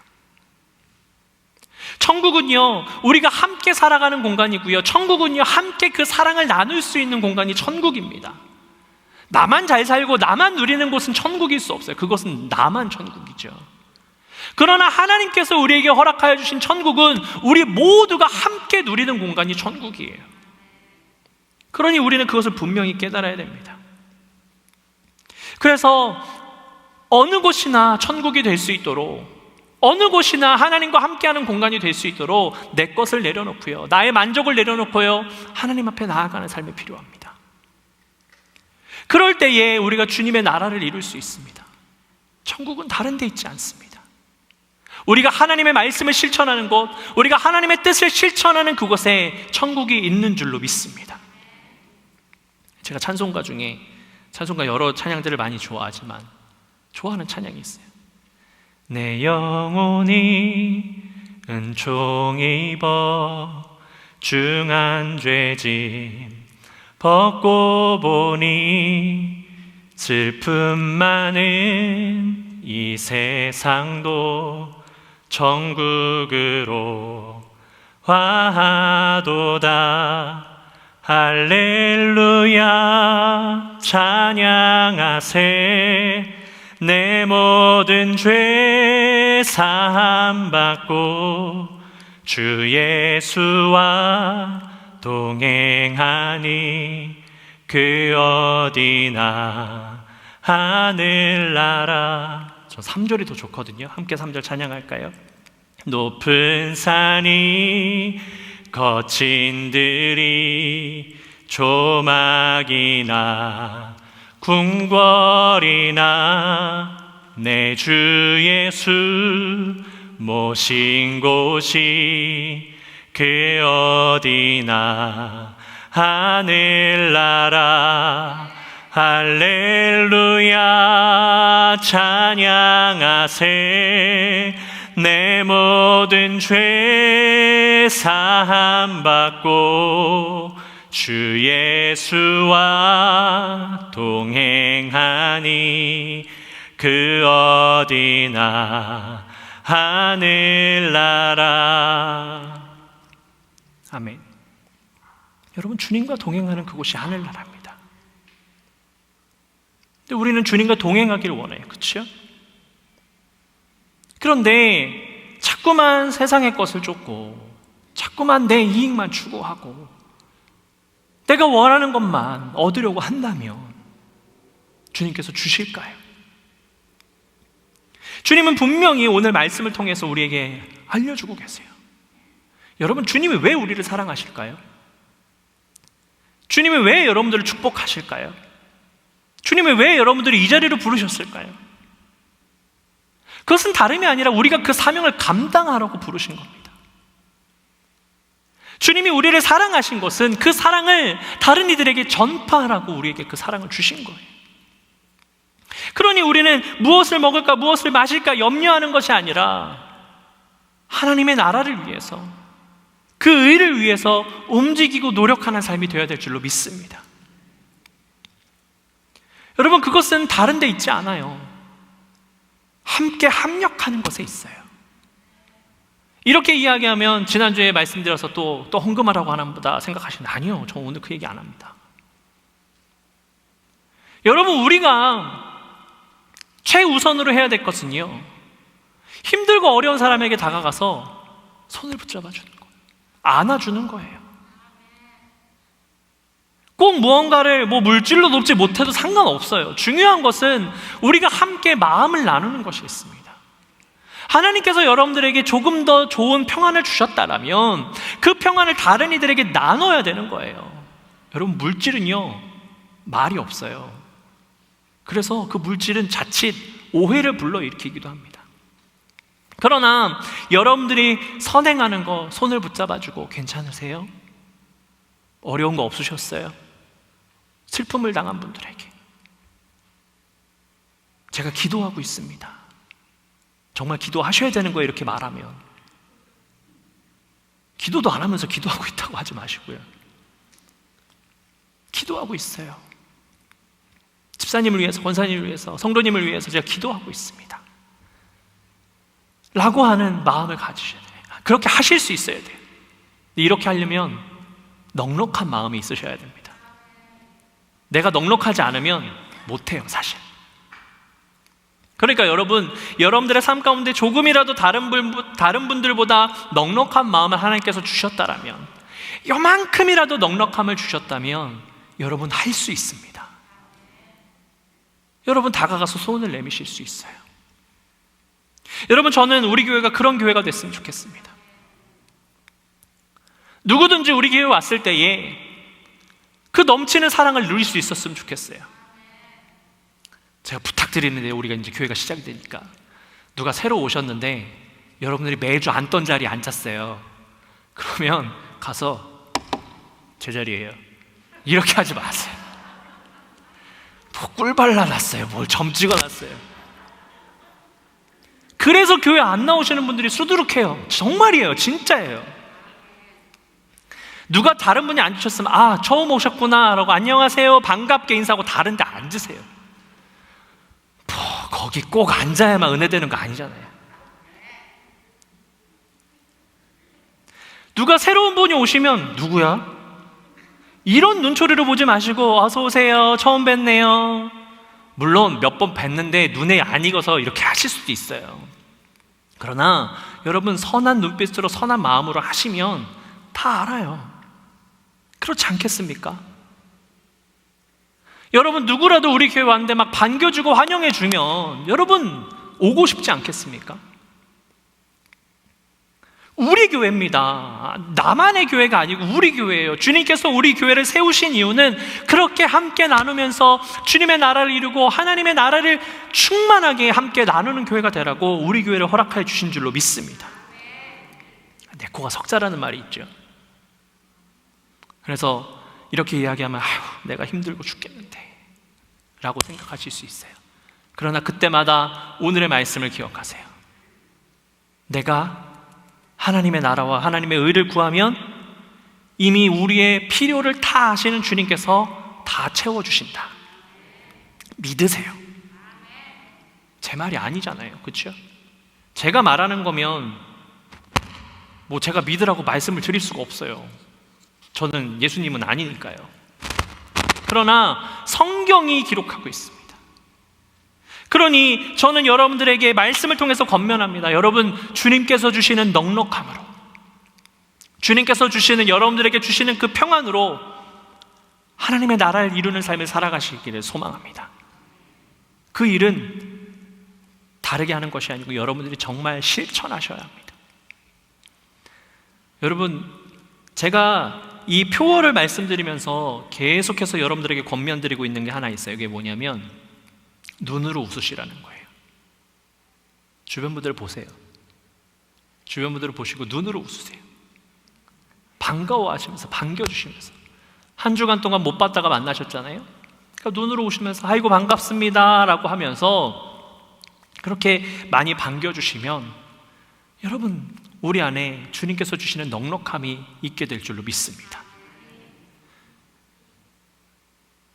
Speaker 1: 천국은요, 우리가 함께 살아가는 공간이고요, 천국은요, 함께 그 사랑을 나눌 수 있는 공간이 천국입니다. 나만 잘 살고 나만 누리는 곳은 천국일 수 없어요. 그것은 나만 천국이죠. 그러나 하나님께서 우리에게 허락하여 주신 천국은 우리 모두가 함께 누리는 공간이 천국이에요. 그러니 우리는 그것을 분명히 깨달아야 됩니다. 그래서 어느 곳이나 천국이 될 수 있도록, 어느 곳이나 하나님과 함께하는 공간이 될 수 있도록 내 것을 내려놓고요, 나의 만족을 내려놓고요, 하나님 앞에 나아가는 삶이 필요합니다. 그럴 때에 우리가 주님의 나라를 이룰 수 있습니다. 천국은 다른 데 있지 않습니다. 우리가 하나님의 말씀을 실천하는 곳, 우리가 하나님의 뜻을 실천하는 그곳에 천국이 있는 줄로 믿습니다. 제가 찬송가 중에 찬송가 여러 찬양들을 많이 좋아하지만 좋아하는 찬양이 있어요. 내 영혼이 은총 입어 중한 죄짐 벗고 보니 슬픔 많은 이 세상도 천국으로 화하도다. 할렐루야 찬양하세. 내 모든 죄 사함 받고 주 예수와 동행하니 그 어디나 하늘나라. 저 3절이 더 좋거든요. 함께 3절 찬양할까요? 높은 산이 거친 들이 조막이나 궁궐이나 내 주 예수 모신 곳이 그 어디나 하늘나라. 할렐루야 찬양하세. 내 모든 죄 사함 받고 주 예수와 동행하니 그 어디나 하늘나라. 아멘. 여러분, 주님과 동행하는 그곳이 하늘나라입니다. 근데 우리는 주님과 동행하기를 원해요. 그렇죠? 그런데 자꾸만 세상의 것을 쫓고 자꾸만 내 이익만 추구하고 내가 원하는 것만 얻으려고 한다면 주님께서 주실까요? 주님은 분명히 오늘 말씀을 통해서 우리에게 알려주고 계세요. 여러분, 주님이 왜 우리를 사랑하실까요? 주님이 왜 여러분들을 축복하실까요? 주님이 왜 여러분들을 이 자리로 부르셨을까요? 그것은 다름이 아니라 우리가 그 사명을 감당하라고 부르신 겁니다. 주님이 우리를 사랑하신 것은 그 사랑을 다른 이들에게 전파하라고 우리에게 그 사랑을 주신 거예요. 그러니 우리는 무엇을 먹을까, 무엇을 마실까 염려하는 것이 아니라 하나님의 나라를 위해서, 그 의를 위해서 움직이고 노력하는 삶이 되어야 될 줄로 믿습니다. 여러분, 그것은 다른 데 있지 않아요. 함께 합력하는 것에 있어요. 이렇게 이야기하면 지난주에 말씀드려서 또 헌금하라고 하나 보다 생각하시는데, 아니요, 저 오늘 그 얘기 안 합니다. 여러분, 우리가 최우선으로 해야 될 것은요, 힘들고 어려운 사람에게 다가가서 손을 붙잡아 주는 거예요. 안아주는 거예요. 꼭 무언가를 물질로 돕지 못해도 상관없어요. 중요한 것은 우리가 함께 마음을 나누는 것이 있습니다. 하나님께서 여러분들에게 조금 더 좋은 평안을 주셨다면 그 평안을 다른 이들에게 나눠야 되는 거예요. 여러분, 물질은요, 말이 없어요. 그래서 그 물질은 자칫 오해를 불러일으키기도 합니다. 그러나 여러분들이 선행하는 거 손을 붙잡아주고, 괜찮으세요? 어려운 거 없으셨어요? 슬픔을 당한 분들에게 제가 기도하고 있습니다. 정말 기도하셔야 되는 거예요. 이렇게 말하면 기도도 안 하면서 기도하고 있다고 하지 마시고요. 기도하고 있어요. 집사님을 위해서, 권사님을 위해서, 성도님을 위해서 제가 기도하고 있습니다 라고 하는 마음을 가지셔야 돼요. 그렇게 하실 수 있어야 돼요. 이렇게 하려면 넉넉한 마음이 있으셔야 됩니다. 내가 넉넉하지 않으면 못해요, 사실. 그러니까 여러분들의 삶 가운데 조금이라도 다른 분들보다 넉넉한 마음을 하나님께서 주셨다라면, 요만큼이라도 넉넉함을 주셨다면 여러분 할 수 있습니다. 여러분 다가가서 손을 내미실 수 있어요. 여러분, 저는 우리 교회가 그런 교회가 됐으면 좋겠습니다. 누구든지 우리 교회에 왔을 때에 그 넘치는 사랑을 누릴 수 있었으면 좋겠어요. 제가 부탁드리는데, 우리가 이제 교회가 시작이 되니까 누가 새로 오셨는데 여러분들이 매주 앉던 자리에 앉았어요. 그러면 가서 제 자리예요, 이렇게 하지 마세요. 꿀 발라놨어요. 뭘 점 찍어놨어요. 그래서 교회 안 나오시는 분들이 수두룩해요. 정말이에요. 진짜예요. 누가 다른 분이 앉으셨으면 아, 처음 오셨구나 라고 안녕하세요 반갑게 인사하고 다른 데 앉으세요. 거기 꼭 앉아야만 은혜되는 거 아니잖아요. 누가 새로운 분이 오시면 누구야? 이런 눈초리로 보지 마시고 어서 오세요, 처음 뵙네요. 물론 몇 번 뵀는데 눈에 안 익어서 이렇게 하실 수도 있어요. 그러나 여러분 선한 눈빛으로 선한 마음으로 하시면 다 알아요. 그렇지 않겠습니까? 여러분 누구라도 우리 교회 왔는데 막 반겨주고 환영해주면 여러분 오고 싶지 않겠습니까? 우리 교회입니다. 나만의 교회가 아니고 우리 교회예요. 주님께서 우리 교회를 세우신 이유는 그렇게 함께 나누면서 주님의 나라를 이루고 하나님의 나라를 충만하게 함께 나누는 교회가 되라고 우리 교회를 허락해 주신 줄로 믿습니다. 내 코가 석자라는 말이 있죠. 그래서 이렇게 이야기하면 아휴, 내가 힘들고 죽겠는데 라고 생각하실 수 있어요. 그러나 그때마다 오늘의 말씀을 기억하세요. 내가 하나님의 나라와 하나님의 의를 구하면 이미 우리의 필요를 다 아시는 주님께서 다 채워주신다. 믿으세요. 제 말이 아니잖아요. 그렇죠? 제가 말하는 거면 뭐 제가 믿으라고 말씀을 드릴 수가 없어요. 저는 예수님은 아니니까요. 그러나 성경이 기록하고 있습니다. 그러니 저는 여러분들에게 말씀을 통해서 권면합니다. 여러분 주님께서 주시는 넉넉함으로, 주님께서 주시는 여러분들에게 주시는 그 평안으로 하나님의 나라를 이루는 삶을 살아가시기를 소망합니다. 그 일은 다르게 하는 것이 아니고 여러분들이 정말 실천하셔야 합니다. 여러분 제가 이 표어를 말씀드리면서 계속해서 여러분들에게 권면드리고 있는 게 하나 있어요. 이게 뭐냐면 눈으로 웃으시라는 거예요. 주변 분들을 보세요. 주변 분들을 보시고 눈으로 웃으세요. 반가워하시면서 반겨주시면서 한 주간 동안 못 봤다가 만나셨잖아요. 그러니까 눈으로 오시면서 아이고 반갑습니다 라고 하면서 그렇게 많이 반겨주시면 여러분 우리 안에 주님께서 주시는 넉넉함이 있게 될 줄로 믿습니다.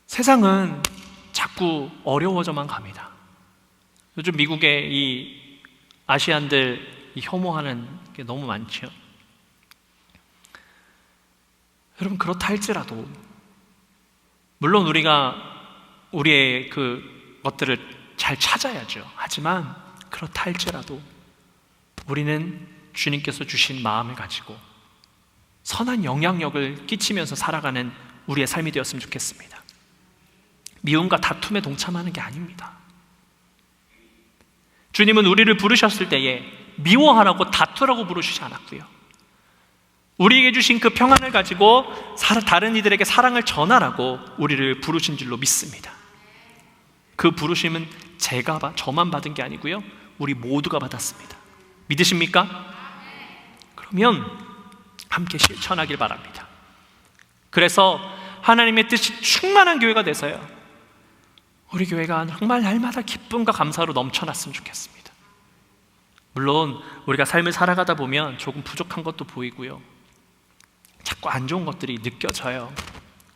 Speaker 1: 세상은 자꾸 어려워져만 갑니다. 요즘 미국의 이 아시안들 혐오하는 게 너무 많죠. 여러분 그렇다 할지라도 물론 우리가 우리의 그 것들을 잘 찾아야죠. 하지만 그렇다 할지라도 우리는 주님께서 주신 마음을 가지고 선한 영향력을 끼치면서 살아가는 우리의 삶이 되었으면 좋겠습니다. 미움과 다툼에 동참하는 게 아닙니다. 주님은 우리를 부르셨을 때에 미워하라고 다투라고 부르시지 않았고요. 우리에게 주신 그 평안을 가지고 다른 이들에게 사랑을 전하라고 우리를 부르신 줄로 믿습니다. 그 부르심은 저만 받은 게 아니고요. 우리 모두가 받았습니다. 믿으십니까? 그러면 함께 실천하길 바랍니다. 그래서 하나님의 뜻이 충만한 교회가 돼서요. 우리 교회가 정말 날마다 기쁨과 감사로 넘쳐났으면 좋겠습니다. 물론 우리가 삶을 살아가다 보면 조금 부족한 것도 보이고요. 자꾸 안 좋은 것들이 느껴져요.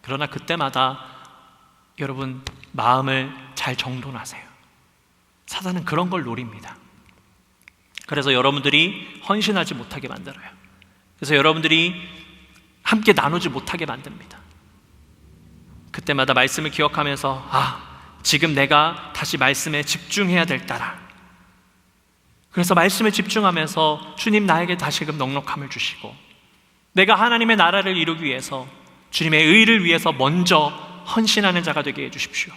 Speaker 1: 그러나 그때마다 여러분 마음을 잘 정돈하세요. 사단은 그런 걸 노립니다. 그래서 여러분들이 헌신하지 못하게 만들어요. 그래서 여러분들이 함께 나누지 못하게 만듭니다. 그때마다 말씀을 기억하면서 지금 내가 다시 말씀에 집중해야 될 따라. 그래서 말씀에 집중하면서 주님 나에게 다시금 넉넉함을 주시고 내가 하나님의 나라를 이루기 위해서 주님의 의를 위해서 먼저 헌신하는 자가 되게 해주십시오.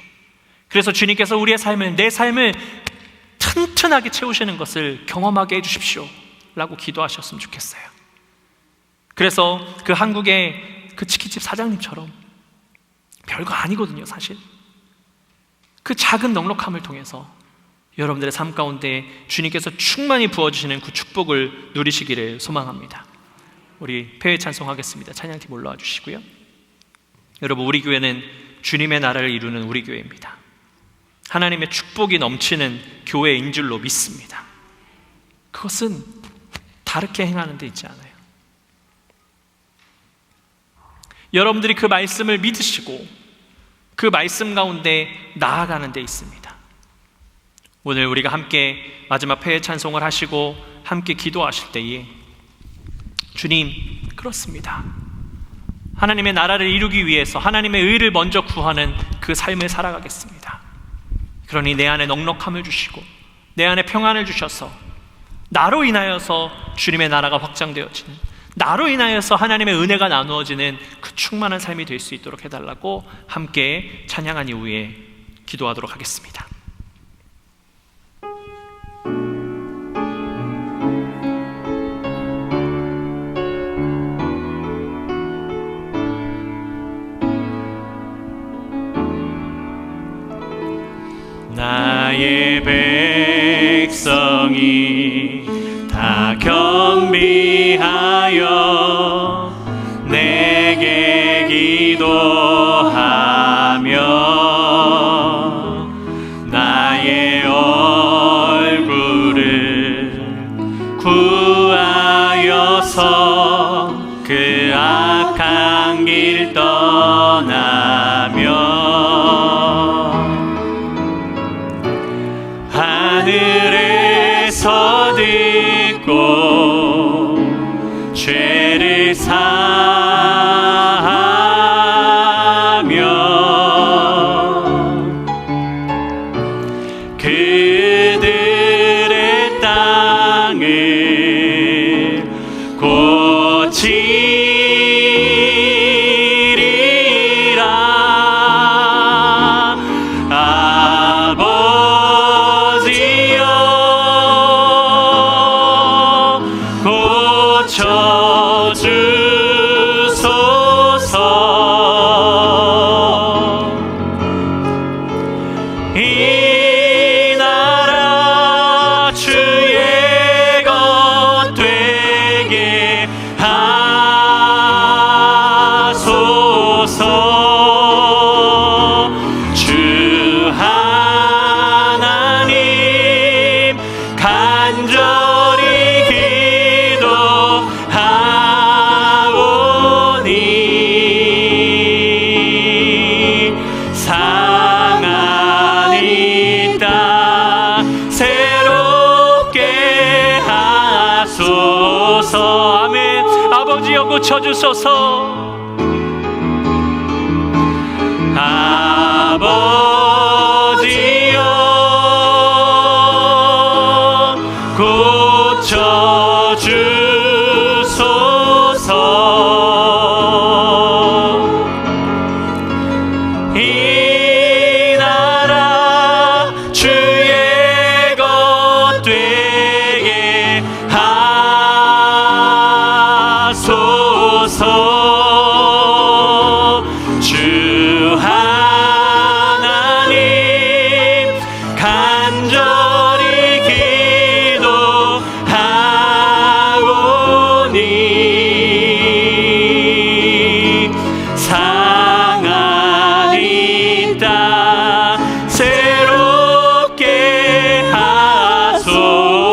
Speaker 1: 그래서 주님께서 우리의 삶을, 내 삶을 튼튼하게 채우시는 것을 경험하게 해주십시오 라고 기도하셨으면 좋겠어요. 그래서 그 한국의 그 치킨집 사장님처럼 별거 아니거든요. 사실 그 작은 넉넉함을 통해서 여러분들의 삶 가운데 주님께서 충만히 부어주시는 그 축복을 누리시기를 소망합니다. 우리 폐회 찬송하겠습니다. 찬양팀 올라와 주시고요. 여러분 우리 교회는 주님의 나라를 이루는 우리 교회입니다. 하나님의 축복이 넘치는 교회인 줄로 믿습니다. 그것은 다르게 행하는 데 있지 않아요. 여러분들이 그 말씀을 믿으시고 그 말씀 가운데 나아가는 데 있습니다. 오늘 우리가 함께 마지막 패의 찬송을 하시고 함께 기도하실 때에 주님, 그렇습니다. 하나님의 나라를 이루기 위해서 하나님의 의를 먼저 구하는 그 삶을 살아가겠습니다. 그러니 내 안에 넉넉함을 주시고 내 안에 평안을 주셔서 나로 인하여서 주님의 나라가 확장되어지는, 나로 인하여서 하나님의 은혜가 나누어지는 그 충만한 삶이 될 수 있도록 해달라고 함께 찬양한 이후에 기도하도록 하겠습니다. 나의 백성이 다 경비하여 내게 기도하며 나의 얼굴을 구하여서 그 악한 길 떠나며 하늘에서 듣고 죄를 사하며 그들의 땅을 고치리라. 아버지여 고쳐주소서. 이 나라 주의 것 되게 하소서. 주 하나님 간절히 기도하오니 상한 이 땅 새롭게 하소서. 아멘. 아버지여 고쳐주소서. 아버지여 고쳐주소서. 이 나라 주의 것 되게 하소서. 주 하나님 간절히 기도하오니 상한 이 땅 새롭게 하소서.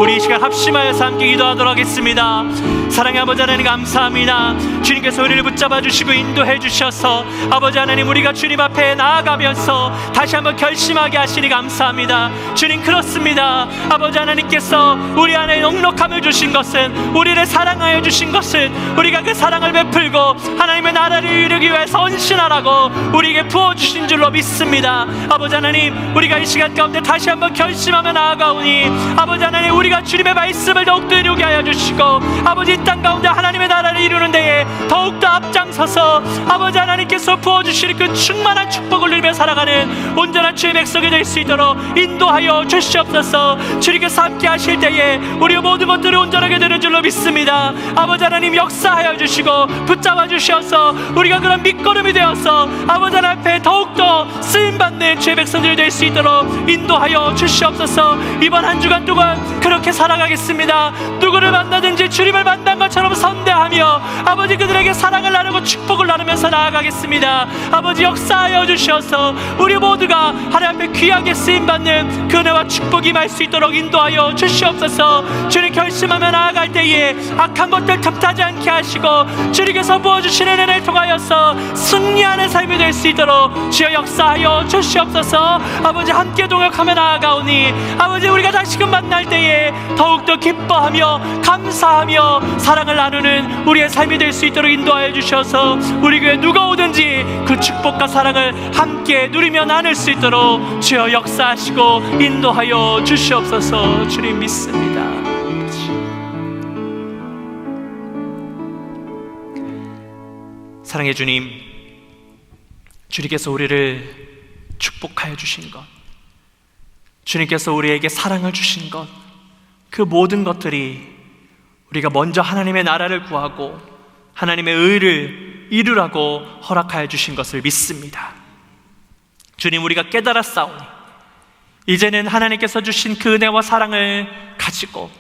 Speaker 1: 우리 이 시간 합심하여서 함께 기도하도록 하겠습니다. 사랑의 아버지 하나님 감사합니다. 주님께서 우리를 붙잡아 주시고 인도해 주셔서 아버지 하나님 우리가 주님 앞에 나아가면서 다시 한번 결심하게 하시니 감사합니다. 주님 그렇습니다. 아버지 하나님께서 우리 안에 넉넉함을 주신 것은, 우리를 사랑하여 주신 것은 우리가 그 사랑을 베풀고 하나님의 나라를 이루기 위해서 헌신하라고 우리에게 부어주신 줄로 믿습니다. 아버지 하나님 우리가 이 시간 가운데 다시 한번 결심하며 나아가오니 아버지 하나님 우리가 주님의 말씀을 더욱더 이루게 하여 주시고 아버지 이 땅 가운데 하나님의 나라를 이루는 데에 더욱더 앞장서서 아버지 하나님께서 부어주실 그 충만한 축복을 누리며 살아가는 온전한 주의 백성이 될 수 있도록 인도하여 주시옵소서. 주님께서 함께 하실 때에 우리의 모든 것들을 온전하게 되는 줄로 믿습니다. 아버지 하나님 역사하여 주시고 붙잡아 주셔서 우리가 그런 밑거름이 되어서 아버지 하나님 앞에 더욱더 쓰임받는 주의 백성들이 될 수 있도록 인도하여 주시옵소서. 이번 한 주간 동안 그렇게 살아 살아가겠습니다. 누구를 만나든지 주님을 만난 것처럼 선대하며 아버지 그들에게 사랑을 나누고 축복을 나누면서 나아가겠습니다. 아버지 역사하여 주셔서 우리 모두가 하나님 앞에 귀하게 쓰임받는 그 은혜와 축복이 임할 수 있도록 인도하여 주시옵소서. 주님 결심하며 나아갈 때에 악한 것들 틈타지 않게 하시고 주님께서 부어주시는 은혜를 통하여서 승리하는 삶이 될 수 있도록 주여 역사하여 주시옵소서. 아버지 함께 동역하며 나아가오니 아버지 우리가 다시금 만날 때에 더욱더 기뻐하며 감사하며 사랑을 나누는 우리의 삶이 될 수 있도록 인도하여 주셔서 우리 교회 누가 오든지 그 축복과 사랑을 함께 누리며 나눌 수 있도록 주여 역사하시고 인도하여 주시옵소서. 주님 믿습니다. 사랑의 주님, 주님께서 우리를 축복하여 주신 것, 주님께서 우리에게 사랑을 주신 것, 그 모든 것들이 우리가 먼저 하나님의 나라를 구하고 하나님의 의를 이루라고 허락하여 주신 것을 믿습니다. 주님, 우리가 깨달았사오니 이제는 하나님께서 주신 그 은혜와 사랑을 가지고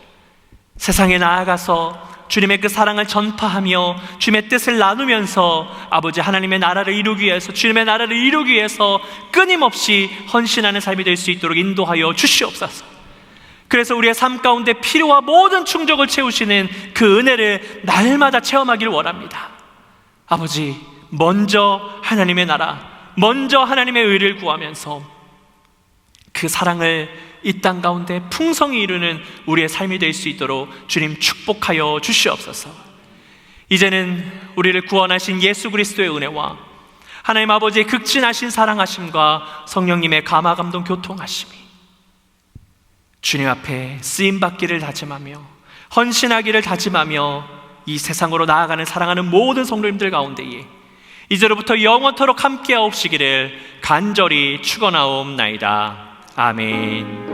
Speaker 1: 세상에 나아가서 주님의 그 사랑을 전파하며 주님의 뜻을 나누면서 아버지 하나님의 나라를 이루기 위해서, 주님의 나라를 이루기 위해서 끊임없이 헌신하는 삶이 될 수 있도록 인도하여 주시옵소서. 그래서 우리의 삶 가운데 필요와 모든 충족을 채우시는 그 은혜를 날마다 체험하기를 원합니다. 아버지, 먼저 하나님의 나라, 먼저 하나님의 의를 구하면서 그 사랑을 이 땅 가운데 풍성히 이루는 우리의 삶이 될 수 있도록 주님 축복하여 주시옵소서. 이제는 우리를 구원하신 예수 그리스도의 은혜와 하나님 아버지의 극진하신 사랑하심과 성령님의 감화 감동 교통하심이 주님 앞에 쓰임받기를 다짐하며 헌신하기를 다짐하며 이 세상으로 나아가는 사랑하는 모든 성도님들 가운데에 이제로부터 영원토록 함께하옵시기를 간절히 축원하옵나이다. 아멘.